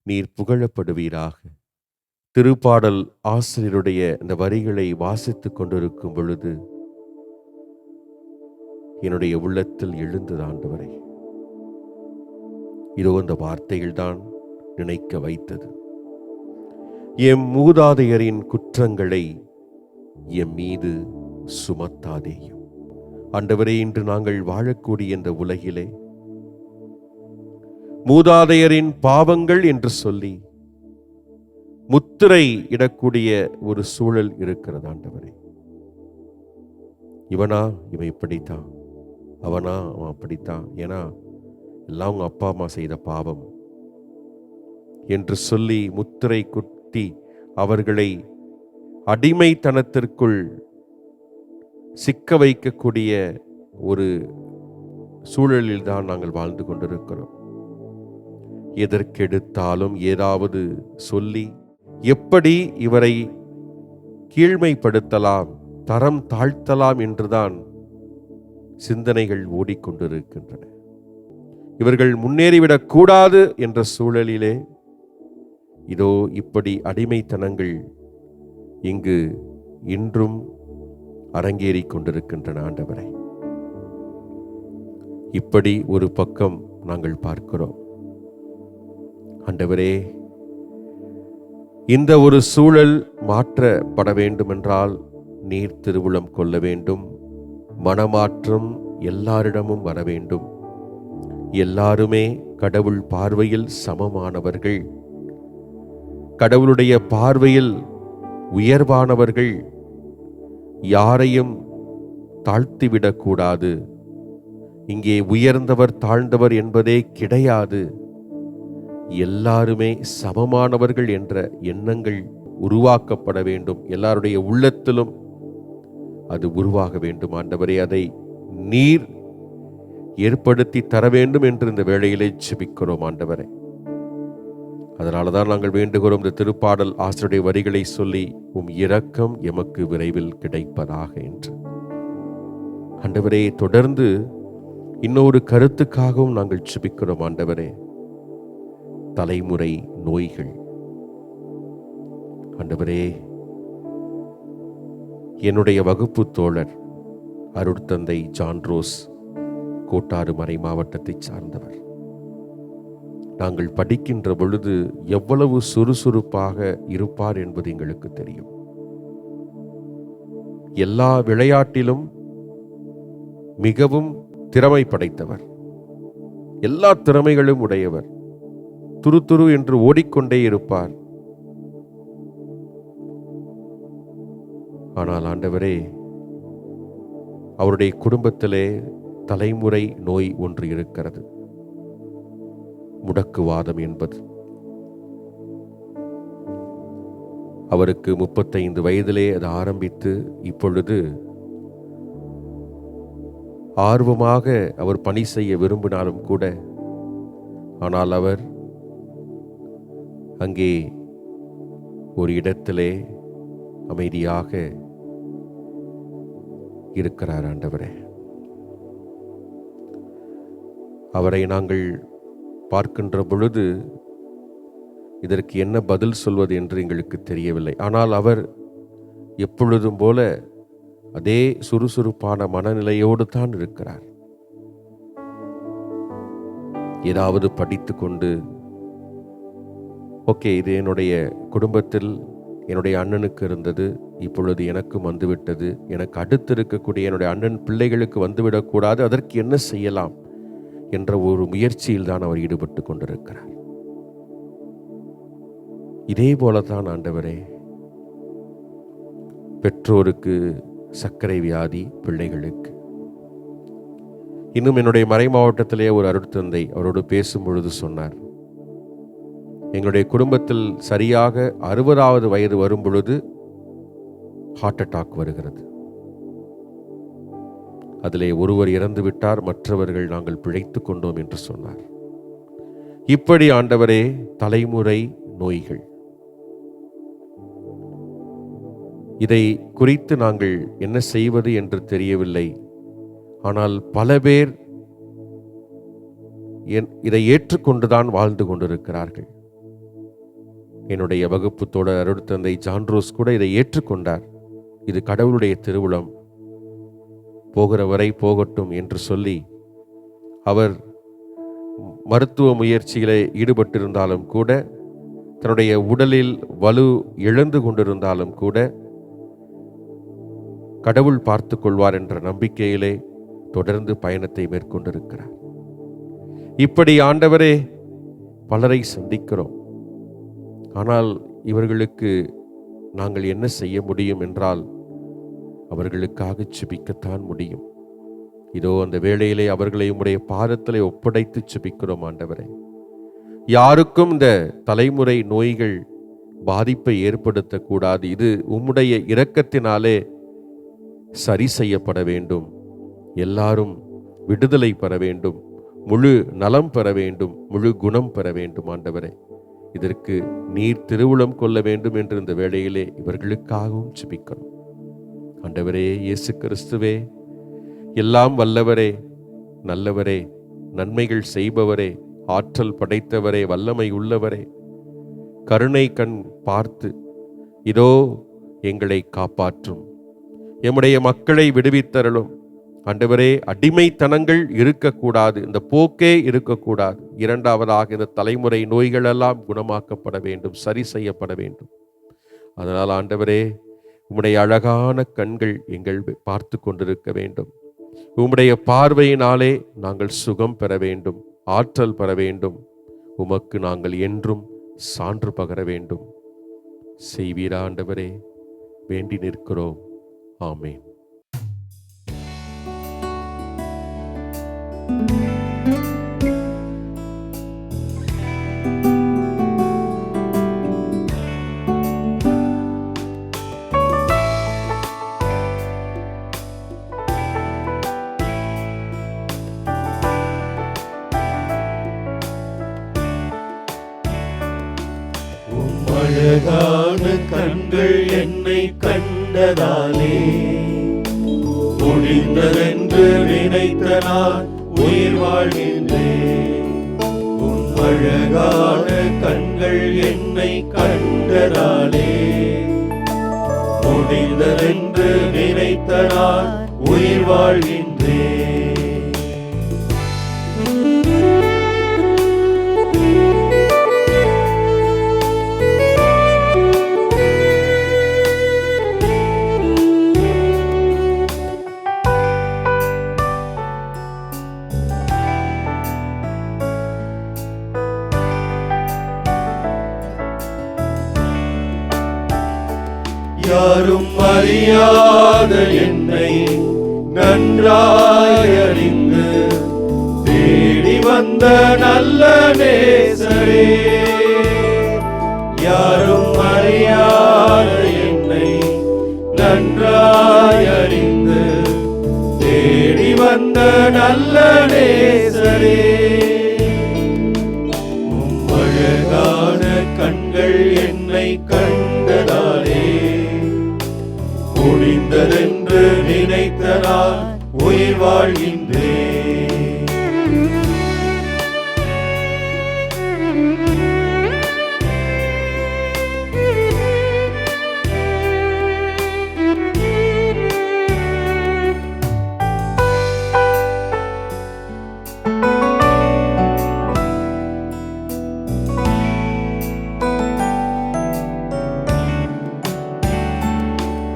நீர் புகழப்படுவீராக. திருப்பாடல் ஆசிரியருடைய இந்த வரிகளை வாசித்துக் கொண்டிருக்கும் பொழுது என்னுடைய உள்ளத்தில் எழுந்தது ஆண்டவரே. இதோ இந்த வார்த்தைகள்தான் நினைக்க வைத்தது. எம் மூதாதையரின் குற்றங்களை எம் மீது சுமத்தாதேயும். ஆண்டவரே, இன்று நாங்கள் வாழக்கூடிய இந்த உலகிலே மூதாதையரின் பாவங்கள் என்று சொல்லி முத்திரை இடக்கூடிய ஒரு சூழல் இருக்கிறது ஆண்டவரே. இவனா இவன் இப்படித்தான், அவனா அவன் அப்படித்தான், ஏன்னா எல்லாம் அவங்க அப்பா அம்மா செய்த பாவம் என்று சொல்லி முத்திரை குத்தி அவர்களை அடிமைத்தனத்திற்குள் சிக்க வைக்கக்கூடிய ஒரு சூழலில் தான் நாங்கள் வாழ்ந்து கொண்டிருக்கிறோம். எதற்கெடுத்தாலும் ஏதாவது சொல்லி எப்படி இவரை கீழ்மைப்படுத்தலாம், தரம் தாழ்த்தலாம் என்றுதான் சிந்தனைகள் ஓடிக்கொண்டிருக்கின்றன. இவர்கள் முன்னேறிவிடக் கூடாது என்ற சூழலிலே இதோ இப்படி அடிமைத்தனங்கள் இங்கு இன்றும் அரங்கேறிக் கொண்டிருக்கின்றன. ஆண்டவரை, இப்படி ஒரு பக்கம் நாங்கள் பார்க்கிறோம். ஆண்டவரே, இந்த ஒரு சூழல் மாற்றப்பட வேண்டுமென்றால் நீர் திருவுளம் கொள்ள வேண்டும். மனமாற்றம் எல்லாரிடமும் வர வேண்டும். எல்லாருமே கடவுள் பார்வையில் சமமானவர்கள் கடவுளுடைய பார்வையில் உயர்வானவர்கள் யாரையும் தாழ்த்திவிடக்கூடாது. இங்கே உயர்ந்தவர் தாழ்ந்தவர் என்பதே கிடையாது. எல்லாருமே சமமானவர்கள் என்ற எண்ணங்கள் உருவாக்கப்பட வேண்டும். எல்லாருடைய உள்ளத்திலும் அது உருவாக வேண்டும். ஆண்டவரே, அதை நீர் ஏற்படுத்தி தர வேண்டும் என்று இந்த வேளையிலே ஜெபிக்கிறோம் ஆண்டவரே. அதனாலதான் நாங்கள் வேண்டுகிறோம், இந்த திருப்பாடல் ஆசிரியருடைய வரிகளை சொல்லி, உம் இரக்கம் எமக்கு விரைவில் கிடைப்பதாக என்று. ஆண்டவரே, தொடர்ந்து இன்னொரு கருத்துக்காகவும் நாங்கள் ஜெபிக்கிறோம் ஆண்டவரே. தலைமுறை நோய்கள். ஆண்டவரே, என்னுடைய வகுப்பு தோழர் அருட்தந்தை ஜான்ரோஸ் கோட்டாறு மறை மாவட்டத்தை சார்ந்தவர். நாங்கள் படிக்கின்ற பொழுது எவ்வளவு சுறுசுறுப்பாக இருப்பார் என்பது எங்களுக்கு தெரியும். எல்லா விளையாட்டிலும் மிகவும் திறமை படைத்தவர், எல்லா திறமைகளும் உடையவர், துரு என்று ஓடிக்கொண்டே இருப்பார். ஆனால் ஆண்டவரே, அவருடைய குடும்பத்திலே தலைமுறை நோய் ஒன்று இருக்கிறது, முடக்குவாதம் என்பது. அவருக்கு 35 வயதிலே அது ஆரம்பித்து இப்பொழுது ஆர்வமாக அவர் பணி செய்ய விரும்பினாலும் கூட, ஆனால் அவர் அங்கே ஒரு இடத்திலே அமைதியாக இருக்கிறார். ஆண்டவரே, அவரை நாங்கள் பார்க்கின்ற பொழுது இதற்கு என்ன பதில் சொல்வது என்று எங்களுக்கு தெரியவில்லை. ஆனால் அவர் எப்பொழுதும் போல அதே சுறுசுறுப்பான மனநிலையோடு தான் இருக்கிறார். ஏதாவது படித்து கொண்டு, ஓகே, இது என்னுடைய குடும்பத்தில் என்னுடைய அண்ணனுக்கு இருந்தது, இப்பொழுது எனக்கும் வந்துவிட்டது, எனக்கு அடுத்து இருக்கக்கூடிய என்னுடைய அண்ணன் பிள்ளைகளுக்கு வந்துவிடக்கூடாது, அதற்கு என்ன செய்யலாம் என்ற ஒரு முயற்சியில் தான் அவர் ஈடுபட்டு கொண்டிருக்கிறார். இதே போலதான் ஆண்டவரே, பெற்றோருக்கு சர்க்கரை வியாதி, பிள்ளைகளுக்கு. இன்னும் என்னுடைய மறை மாவட்டத்திலே ஒரு அருட்தந்தை அவரோடு பேசும் பொழுது சொன்னார், எங்களுடைய குடும்பத்தில் சரியாக 60வது வயது வரும் பொழுது ஹார்ட் அட்டாக் வருகிறது. அதிலே ஒருவர் இறந்து விட்டார், மற்றவர்கள் நாங்கள் பிழைத்துக் கொண்டோம் என்று சொன்னார். இப்படி ஆண்டவரே, தலைமுறை நோய்கள், இதை குறித்து நாங்கள் என்ன செய்வது என்று தெரியவில்லை. ஆனால் பல பேர் இதை ஏற்றுக்கொண்டுதான் வாழ்ந்து கொண்டிருக்கிறார்கள். என்னுடைய வகுப்பு தோழர் அருட்தந்தை ஜான்ரோஸ் கூட இதை ஏற்றுக்கொண்டார். இது கடவுளுடைய திருவுளம், போகிற வரை போகட்டும் என்று சொல்லி அவர் மருத்துவ முயற்சிகளை ஈடுபட்டிருந்தாலும் கூட, தன்னுடைய உடலில் வலு இழந்து கொண்டிருந்தாலும் கூட, கடவுள் பார்த்து கொள்வார் என்ற நம்பிக்கையிலே தொடர்ந்து பயணத்தை மேற்கொண்டிருக்கிறார். இப்படி ஆண்டவரே பலரை சந்திக்கிறோம். ஆனால் இவர்களுக்கு நாங்கள் என்ன செய்ய முடியும் என்றால், அவர்களுக்காக ஜெபிக்கத்தான் முடியும். இதோ அந்த வேளையிலே அவர்களை உம்முடைய பாதத்திலே ஒப்படைத்து ஜெபிக்கிறோம் ஆண்டவரே. யாருக்கும் இந்த தலைமுறை நோய்கள் பாதிப்பை ஏற்படுத்தக்கூடாது. இது உம்முடைய இரக்கத்தினாலே சரி செய்யப்பட வேண்டும். எல்லாரும் விடுதலை பெற வேண்டும், முழு நலம் பெற வேண்டும், முழு குணம் பெற வேண்டும். ஆண்டவரே, இதற்கு நீர் திருவுளம் கொள்ள வேண்டும் என்று இந்த வேளையிலே இவர்களுக்காகவும் ஜெபிக்கிறோம். ஆண்டவரே இயேசு கிறிஸ்துவே, எல்லாம் வல்லவரே, நல்லவரே, நன்மைகள் செய்பவரே, ஆற்றல் படைத்தவரே, வல்லமை உள்ளவரே, கருணை கண் பார்த்து இதோ எங்களை காப்பாற்றும், எம்முடைய மக்களை விடுவித்தருளும். ஆண்டவரே, அடிமைத்தனங்கள் இருக்கக்கூடாது, இந்த போக்கே இருக்கக்கூடாது. இரண்டாவதாக, இந்த தலைமுறை நோய்கள் எல்லாம் குணமாக்கப்பட வேண்டும், சரி செய்யப்பட வேண்டும். அதனால் ஆண்டவரே, உம்முடைய அழகான கண்கள் எங்கள் பார்த்து கொண்டிருக்க வேண்டும். உம்முடைய பார்வையினாலே நாங்கள் சுகம் பெற வேண்டும், ஆற்றல் பெற வேண்டும். உமக்கு நாங்கள் என்றும் சான்று பகர வேண்டும். செய்வீரா ஆண்டவரே? வேண்டி நிற்கிறோம். ஆமென். அழகான கண்கள் என்னை கண்டதாலே முடிந்ததென்று நினைத்த நான் உயிர் வாழ்கின்றேன். உன் அழகான கண்கள் என்னை கண்டதாலே முடிந்ததென்று நினைத்த நான் உயிர் வாழ்கின்றேன். யாரும் அறியாத என்னை நன்றாய் அறிந்து தேடி வந்த நல்ல நேசரே, யாரும் அறியாத என்னை நன்றாய் அறிந்து தேடி வந்த நல்ல நேசரே, உம் அழகான கண்கள் என்னை கண்டதாலே முடிந்ததென்று நினைத்த நான் உயிர் வாழ்கின்றேன்.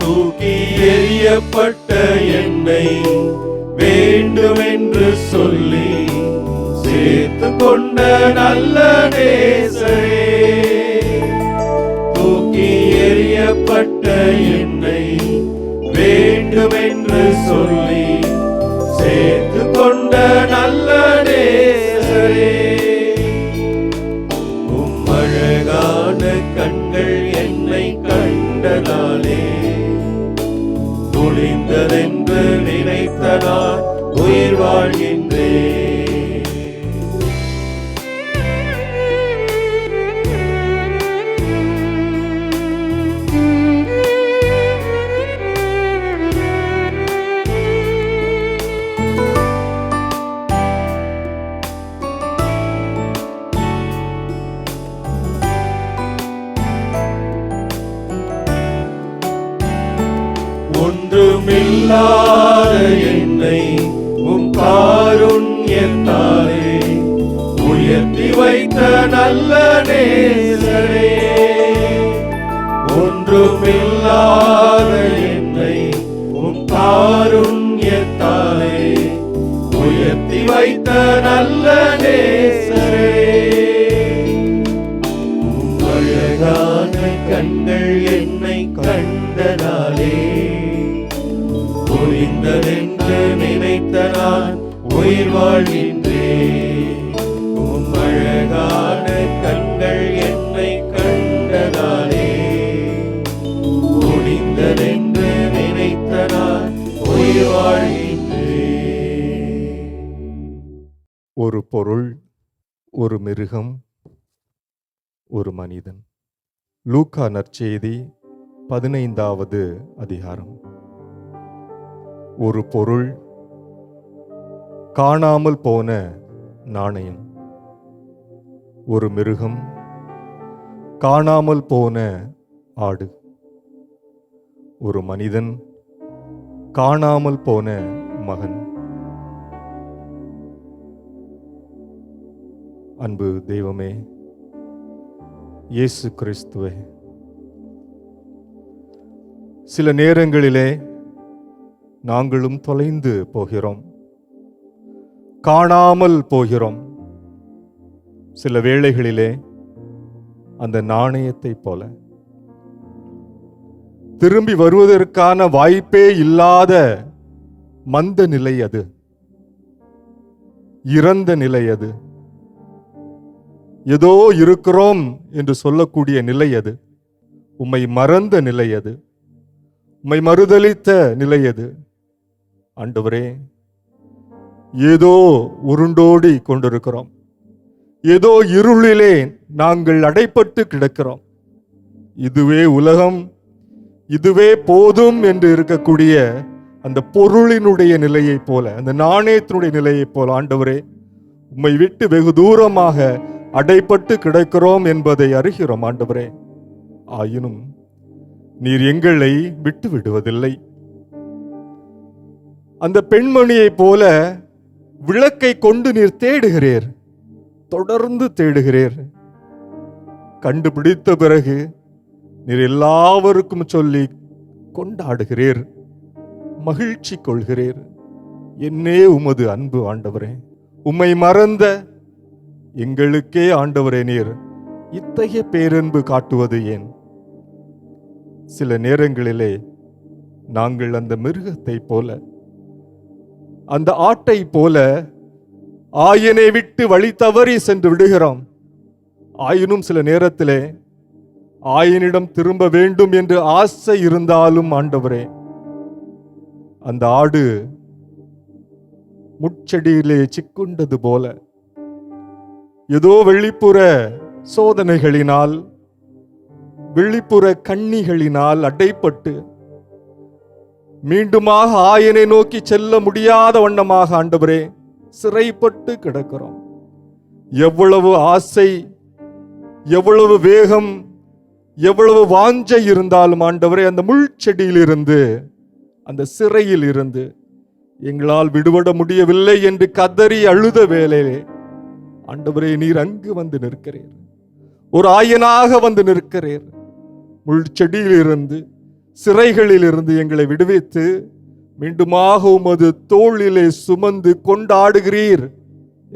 தூக்கி எறியப்பட்ட என்னை வேண்டுமென்று சொல்லி சேர்த்து கொண்ட நல்ல நேசரே, தூக்கி எறியப்பட்ட என்னை வேண்டுமென்று சொல்லி சேர்த்து கொண்ட நல்ல நேசரே, உம் அழகான கண்கள் என்னை கண்டதாலே முடிந்ததென்று நினைத்த நான் உயிர் வாழ்கின்றேன். ஒன்றுமில்லாத என்னை உம் காருண்யத்தாலே உயர்த்தி வைத்த நல்ல நேசரே, ஒன்றுமில்லாத என்னை உம் காருண்யத்தாலே உயர்த்தி வைத்த நல்ல நேசரே, உம் அழகான கண்கள் என்னை கண்டதாலே முடிந்ததென்று நினைத்த நான் உயிர் வாழ்கின்றேன். உம் அழகான கண்கள் என்னை கண்டதாலே முடிந்ததென்று நினைத்த நான் உயிர் வாழ்கின்றேன். ஒரு பொருள், ஒரு மிருகம், ஒரு மனிதன். லூக்கா நற்செய்தி 15வது அதிகாரம். ஒரு பொருள், காணாமல் போன நாணயம். ஒரு மிருகம், காணாமல் போன ஆடு. ஒரு மனிதன், காணாமல் போன மகன். அன்பு தெய்வமே, இயேசு கிறிஸ்துவே, சில நேரங்களிலே நாங்களும் தொலைந்து போகிறோம், காணாமல் போகிறோம். சில வேளைகளிலே அந்த நாணயத்தை போல திரும்பி வருவதற்கான வாய்ப்பே இல்லாத மந்த நிலை அது, இறந்த நிலை அது, ஏதோ இருக்கிறோம் என்று சொல்லக்கூடிய நிலை அது, உம்மை மறந்த நிலை அது, உம்மை மறுதலித்த நிலை அது. ஆண்டவரே, ஏதோ உருண்டோடி கொண்டிருக்கிறோம், ஏதோ இருளிலே நாங்கள் அடைப்பட்டு கிடக்கிறோம். இதுவே உலகம், இதுவே போதும் என்று இருக்கக்கூடிய அந்த பொருளினுடைய நிலையை போல, அந்த நாணயத்தினுடைய நிலையை போல ஆண்டவரே, உம்மை விட்டு வெகு தூரமாக அடைப்பட்டு கிடக்கிறோம் என்பதை அறிகிறோம் ஆண்டவரே. ஆயினும் நீர் எங்களை விட்டு விடுவதில்லை. அந்த பெண்மணியைப் போல விளக்கை கொண்டு நீர் தேடுகிறீர், தொடர்ந்து தேடுகிறீர். கண்டுபிடித்த பிறகு நீர் எல்லாருக்கும் சொல்லி கொண்டாடுகிறீர், மகிழ்ச்சி கொள்கிறீர். என்னே உமது அன்பு ஆண்டவரே. உம்மை மறந்த எங்களுக்கே ஆண்டவரே நீர் இத்தகைய பேரன்பு காட்டுவது ஏன்? சில நேரங்களிலே நாங்கள் அந்த மிருகத்தை போல, அந்த ஆட்டை போல ஆயனை விட்டு வழி தவறி சென்று விடுகிறோம். ஆயினும் சில நேரத்திலே ஆயனிடம் திரும்ப வேண்டும் என்று ஆசை இருந்தாலும் ஆண்டவரே, அந்த ஆடு முட்செடியிலே சிக்குண்டது போல ஏதோ வெளிப்புற சோதனைகளினால், வெளிப்புற கண்ணிகளினால் அடைப்பட்டு மீண்டுமாக ஆயனை நோக்கி செல்ல முடியாத வண்ணமாக ஆண்டவரே சிறைப்பட்டு கிடக்கிறோம். எவ்வளவு ஆசை, எவ்வளவு வேகம், எவ்வளவு வாஞ்சை இருந்தாலும் ஆண்டவரே, அந்த முள்செடியிலிருந்து, அந்த சிறையில் இருந்து எங்களால் விடுபட முடியவில்லை என்று கதறி அழுத வேளையிலே ஆண்டவரே நீர் அங்கு வந்து நிற்கிறீர், ஒரு ஆயனாக வந்து நிற்கிறீர். முள்செடியிலிருந்து, சிறைகளிலிருந்து எங்களை விடுவித்து மீண்டுமாக உமது தோளிலே சுமந்து கொண்டாடுகிறீர்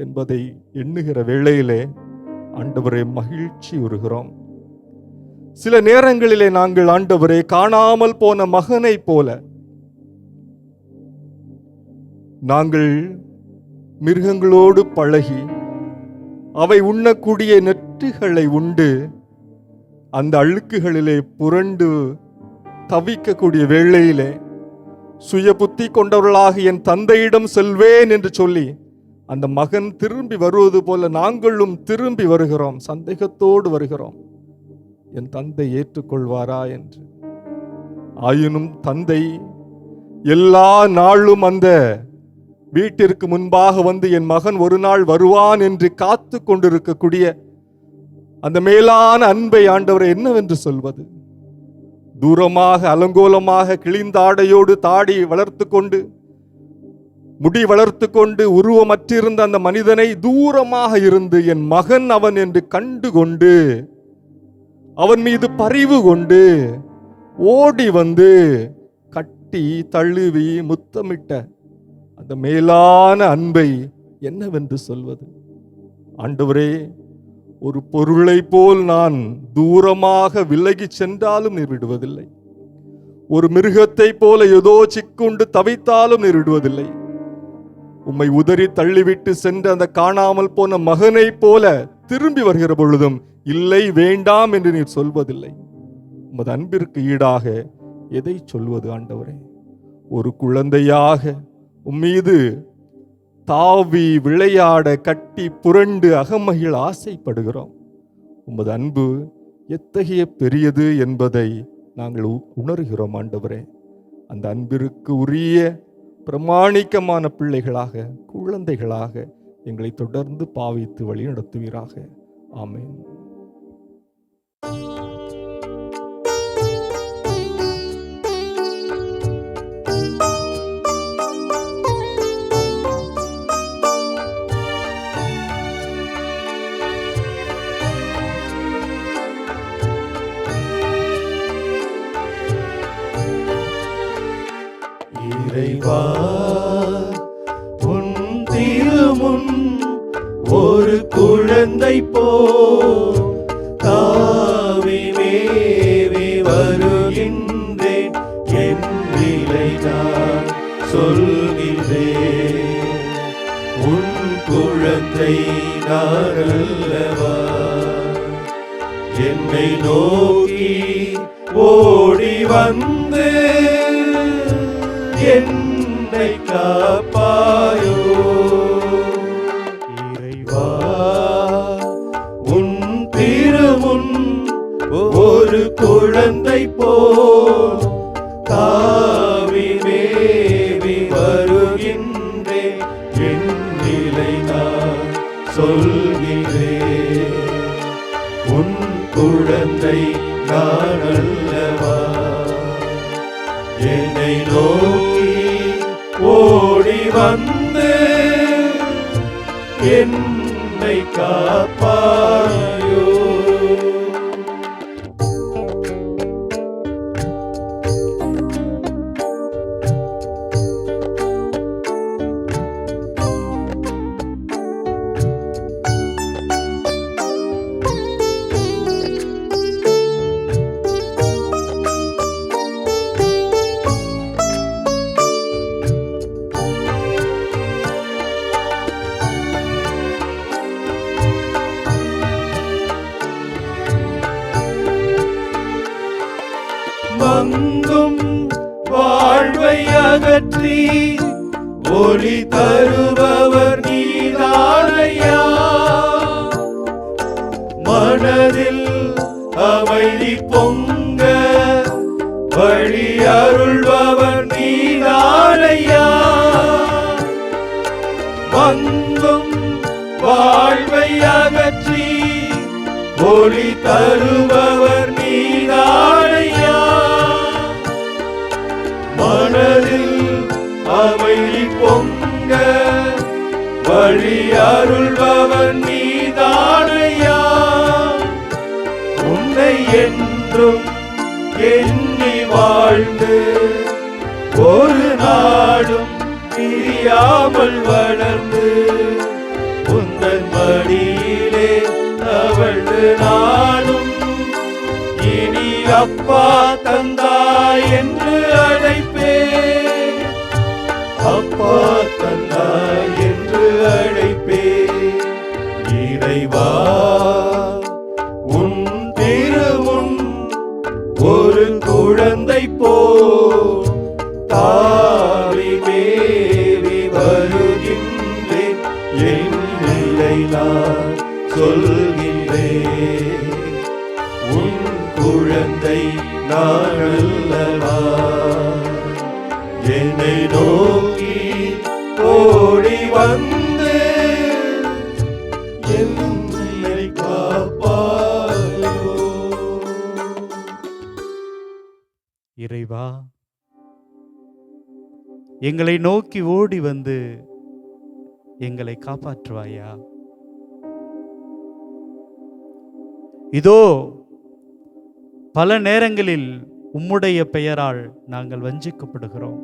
என்பதை எண்ணுகிற வேளையிலே ஆண்டவரே மகிழ்ச்சி உறுகிறோம். சில நேரங்களிலே நாங்கள் ஆண்டவரே காணாமல் போன மகனை போல நாங்கள் மிருகங்களோடு பழகி அவை உண்ணக்கூடிய நெற்றுகளை உண்டு அந்த அழுக்குகளிலே புரண்டு தவிக்கக்கூடிய வேளையிலே சுய புத்தி கொண்டவர்களாக என் தந்தையிடம் செல்வேன் என்று சொல்லி அந்த மகன் திரும்பி வருவது போல நாங்களும் திரும்பி வருகிறோம், சந்தேகத்தோடு வருகிறோம், என் தந்தை ஏற்றுக்கொள்வாரா என்று. ஆயினும் தந்தை எல்லா நாளும் அந்த வீட்டிற்கு முன்பாக வந்து என் மகன் ஒரு நாள் வருவான் என்று காத்து கொண்டிருக்கக்கூடிய அந்த மேலான அன்பை ஆண்டவரை என்னவென்று சொல்வது? தூரமாக அலங்கோலமாக கிழிந்த ஆடையோடு தாடி வளர்த்து கொண்டு, முடி வளர்த்து கொண்டு, உருவமற்றிருந்த அந்த மனிதனை தூரமாக இருந்து என் மகன் அவன் என்று கண்டு கொண்டு அவன் மீது பரிவு கொண்டு ஓடி வந்து கட்டி தழுவி முத்தமிட்ட அந்த மேலான அன்பை என்னவென்று சொல்வது? ஆண்டவரே, ஒரு பொருளை போல் நான் தூரமாக விலகி சென்றாலும் நீர் விடுவதில்லை. ஒரு மிருகத்தை போல ஏதோ சிக்குண்டு தவித்தாலும் நீர் விடுவதில்லை. உம்மை உதறி தள்ளிவிட்டு சென்ற அந்த காணாமல் போன மகனை போல திரும்பி வருகிற பொழுதும் இல்லை, வேண்டாம் என்று நீர் சொல்வதில்லை. உமது அன்பிற்கு ஈடாக எதை சொல்வது ஆண்டவரே? ஒரு குழந்தையாக உம்மீது தாவி விளையாட, கட்டி புரண்டு அகமகிழ ஆசைப்படுகிறோம். உமது அன்பு எத்தகைய பெரியது என்பதை நாங்கள் உணர்கிறோம் ஆண்டவரே. அந்த அன்பிற்கு உரிய பிரமாணிக்கமான பிள்ளைகளாக, குழந்தைகளாக எங்களை தொடர்ந்து பாவித்து வழி நடத்துவீராக. ஆமென். இறைவா, உன் திருமுன் ஒரு குழந்தை போல் தாவி மேவி வருகின்றே. இல்லை நான் சொல்கிறேன். உன் குழந்தை நான் அல்லவா? என்னை நோக்கி ஓடி வந்து என்னை காப்பாயோ இறைவா. உன் திருமுன் ஒரு குழந்தை போல் தாவி மேவி வருகின்றேன். என் நிலை நான் சொல்கிறேன். உன் குழந்தை நான் அல்லவா? என்னை நோக்கி ஓடி வந்து என்னை காப்பாயோ. மங்கும் வாழ்வை அகற்றி ஒளி தருபவர் நீதானையா. மனதில் அமைதி பொங்க வழி அருள்பவர் நீதானையா. மங்கும் வாழ்வை அகற்றி ஒளி தருபவர் நீதானையா. மனதில் அமைதி பொங்க வழி அருள்பவர் நீதானையா. உன்னை என்றும் எண்ணி வாழ்ந்து ஒரு நாடும் பிரியாமல் வளர்ந்து உந்தன் மடியிலே தவழ்ந்து நானும் இனி அப்பா தந்தாய் என்று அழைப்பேன். அப்பா தந்தாய் என்று அழைப்பேன். இறைவா, உன் திருமுன் ஒரு குழந்தை போல் தாவி மேவி வருகின்றேன். என் நிலை நான் சொல்கிறேன். உன் குழந்தை நான் அல்லவா? என்னை நோக்கி ஓடி வந்து என்னை காப்பாயோ. இறைவா, எங்களை நோக்கி ஓடி வந்து எங்களை காப்பாற்றுவாயா. இதோ பல நேரங்களில் உம்முடைய பெயரால் நாங்கள் வஞ்சிக்கப்படுகிறோம்.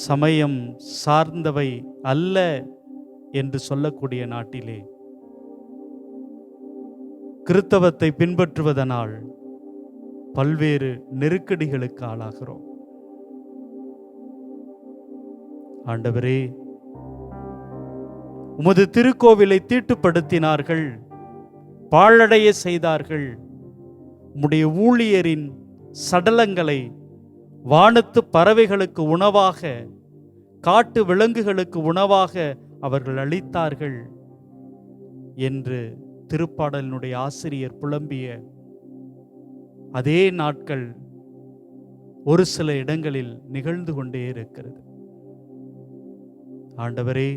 சமயம் சார்ந்தவை அல்ல என்று சொல்லக்கூடிய நாட்டிலே கிறித்தவத்தை பின்பற்றுவதனால் பல்வேறு நெருக்கடிகளுக்கு ஆளாகிறோம். ஆண்டவரே, உமது திருக்கோவிலை தீட்டுப்படுத்தினார்கள், பாழடைய செய்தார்கள். உம்முடைய ஊழியரின் சடலங்களை வானத்து பறவைகளுக்கு உணவாக, காட்டு விலங்குகளுக்கு உணவாக அவர்கள் அளித்தார்கள் என்று திருப்பாடலினுடைய ஆசிரியர் புலம்பிய அதே நாட்கள் ஒரு சில இடங்களில் நிகழ்ந்து கொண்டே இருக்கிறது. ஆண்டவரே,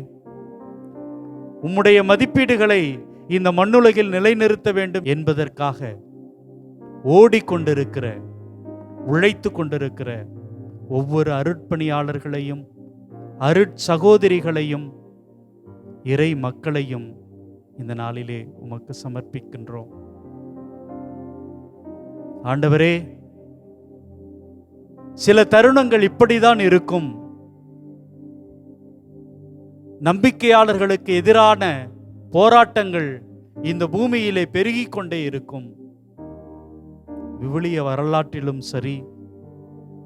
உம்முடைய மதிப்பீடுகளை இந்த மண்ணுலகில் நிலைநிறுத்த வேண்டும் என்பதற்காக ஓடிக்கொண்டிருக்கிற, உழைத்து கொண்டிருக்கிற ஒவ்வொரு அருட்பணியாளர்களையும், அருட்சகோதரிகளையும், இறை மக்களையும் இந்த நாளிலே உமக்கு சமர்ப்பிக்கின்றோம். ஆண்டவரே, சில தருணங்கள் இப்படிதான் இருக்கும். நம்பிக்கையாளர்களுக்கு எதிரான போராட்டங்கள் இந்த பூமியிலே பெருகிக் கொண்டே இருக்கும். விவிலிய வரலாற்றிலும் சரி,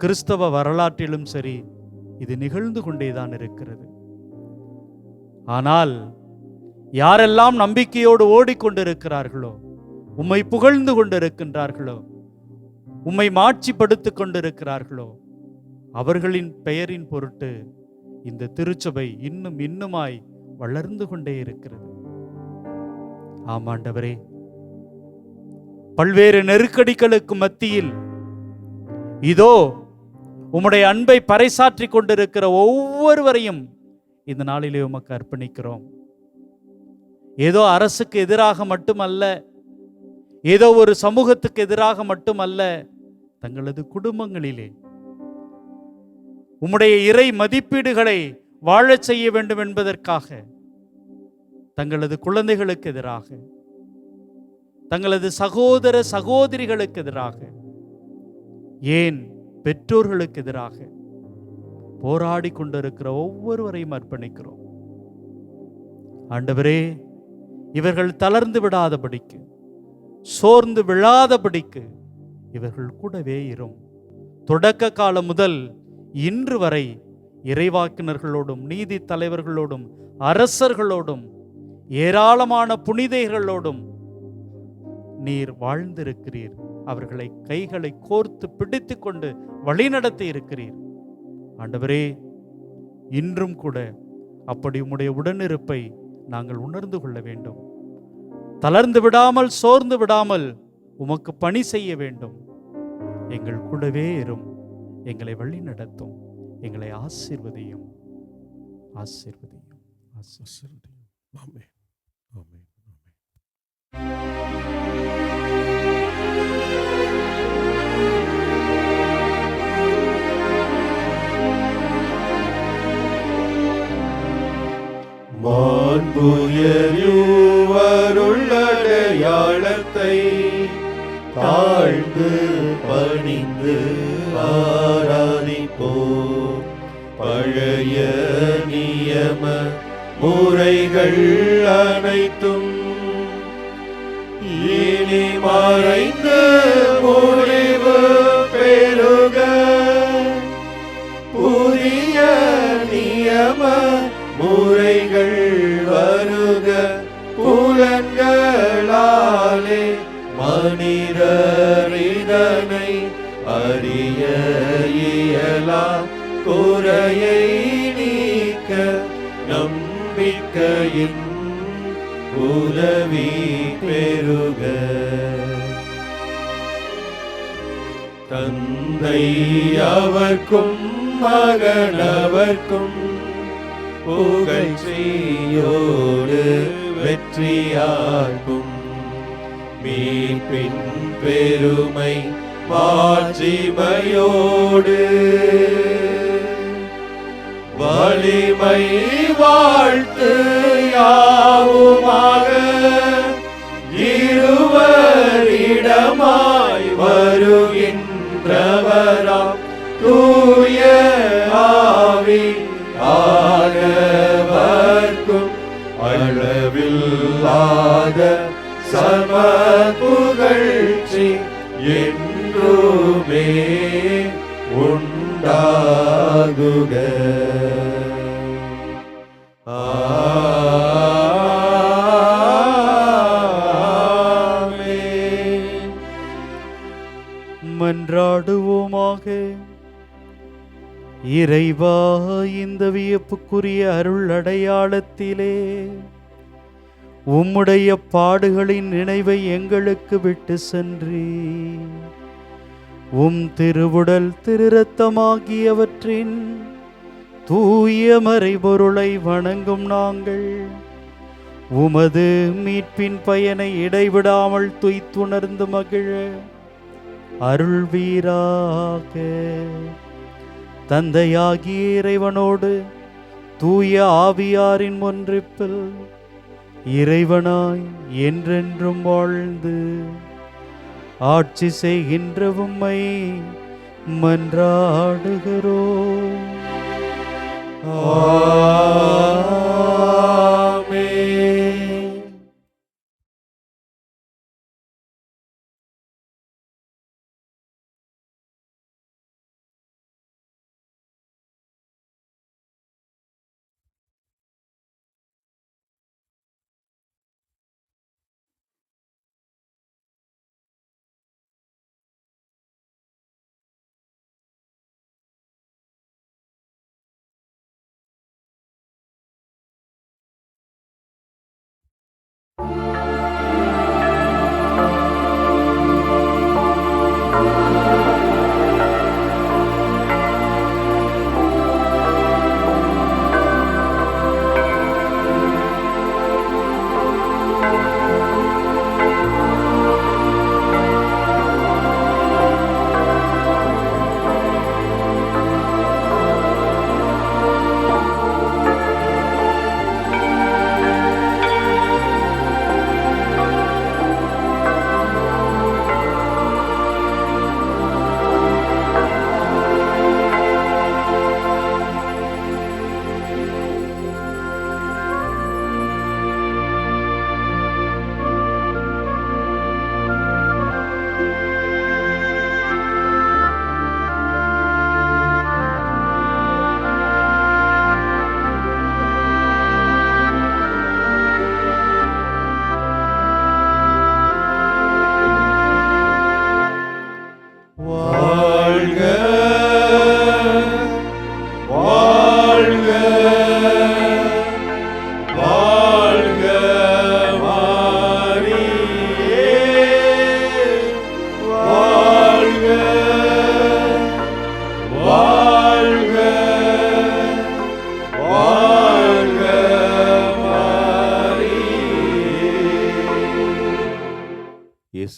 கிறிஸ்தவ வரலாற்றிலும் சரி, இது நிகழ்ந்து கொண்டேதான் இருக்கிறது. ஆனால் யாரெல்லாம் நம்பிக்கையோடு ஓடிக்கொண்டிருக்கிறார்களோ, உம்மை புகழ்ந்து கொண்டிருக்கின்றார்களோ, உம்மை மாட்சிப்படுத்திக் கொண்டிருக்கிறார்களோ, அவர்களின் பெயரின் பொருட்டு இந்த திருச்சபை இன்னும் இன்னுமாய் வளர்ந்து கொண்டே இருக்கிறது. ஆமாண்டவரே, பல்வேறு நெருக்கடிகளுக்கு மத்தியில் இதோ உம்முடைய அன்பை பறைசாற்றி கொண்டிருக்கிற ஒவ்வொருவரையும் இந்த நாளிலே உமக்கு அர்ப்பணிக்கிறோம். ஏதோ அரசுக்கு எதிராக மட்டுமல்ல, ஏதோ ஒரு சமூகத்துக்கு எதிராக மட்டுமல்ல, தங்களது குடும்பங்களிலே உம்முடைய இறை மதிப்பீடுகளை வாழச் செய்ய வேண்டும் என்பதற்காக, தங்களது குழந்தைகளுக்கு எதிராக, தங்களது சகோதர சகோதரிகளுக்கு எதிராக, ஏன் பெற்றோர்களுக்கு எதிராக போராடி கொண்டிருக்கிற ஒவ்வொருவரையும் அர்ப்பணிக்கிறோம். ஆண்டவரே, இவர்கள் தளர்ந்து விடாதபடிக்கு, சோர்ந்து விழாதபடிக்கு இவர்கள் கூடவே இரும். தொடக்க காலம் முதல் இன்று வரை இறைவாக்கினர்களோடும், நீதி தலைவர்களோடும், அரசர்களோடும், ஏராளமான புனிதர்களோடும் நீர் வாழ்ந்திருக்கிறீர். அவர்களை கைகளை கோர்த்து பிடித்து கொண்டு வழிநடத்தி இருக்கிறீர். ஆண்டவரே, இன்றும் கூட அப்படி உம்முடைய உடனிருப்பை நாங்கள் உணர்ந்து கொள்ள வேண்டும். தளர்ந்து விடாமல், சோர்ந்து விடாமல் உமக்கு பணி செய்ய வேண்டும். எங்கள் கூடவே இரும், எங்களை வழி நடத்தும், எங்களை ஆசீர்வதியும், ஆசீர்வதியும், ஆசீர்வதியும். ஆமென், ஆமென், ஆமென். மாண்புயர்வருள்ளடையாளத்தை தாழ்ந்து பணிந்து ஆராதிப்போம். பழைய நியம முறைகள் அனைத்தும் இனி மறைந்து முடிவு பெறுக. புதிய நியம முறைகள் வருக. புலன்களாலே மனிதர் இதனை அறிய இயலா. குறையை நீக்க நம்பிக்கையின் உதவி பெறுக. தந்தை அவர்க்கும் மகனவர்க்கும் புகழ்ச்சியோடு வெற்றியாகும். மீட்பின் பெருமை மாட்சிமையோடு வலிமை வாழ்த்து யாவுமாக இருவரிடமாய் வருகின்றவராம் தூய ஆவி ஆனவர்க்கும் அளவில்லாத சம புகழ்ச்சி என்றுமே உண்டாகுக. ஆமென். மன்றாடுவோமாக. இறைவா, இந்த வியப்புக்குரிய அருள் அடையாளத்திலே உம்முடைய பாடுகளின் நினைவை எங்களுக்கு விட்டு சென்றி உம் திருவுடல் திருரத்தமாகியவற்றின் தூய மறைபொருளை வணங்கும் நாங்கள் உமது மீட்பின் பயனை இடைவிடாமல் துய்த்துணர்ந்து மகிழ அருள்வீராக. தந்தையாகிய இறைவனோடு தூய ஆவியாரின் ஒன்றிப்பில் இறைவனாய் என்றென்றும் வாழ்ந்து ஆட்சி செய்கின்ற உம்மை மன்றாடுகிறோம்.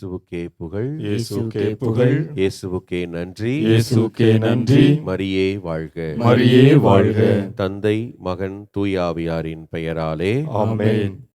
இயேசுவுக்கே புகழ், இயேசுக்கே புகழ், இயேசுவுக்கே நன்றி, இயேசுக்கே நன்றி. மரியே வாழ்க. மரியே வாழ்க. தந்தை, மகன், தூய ஆவியாரின் பெயராலே ஆமென்.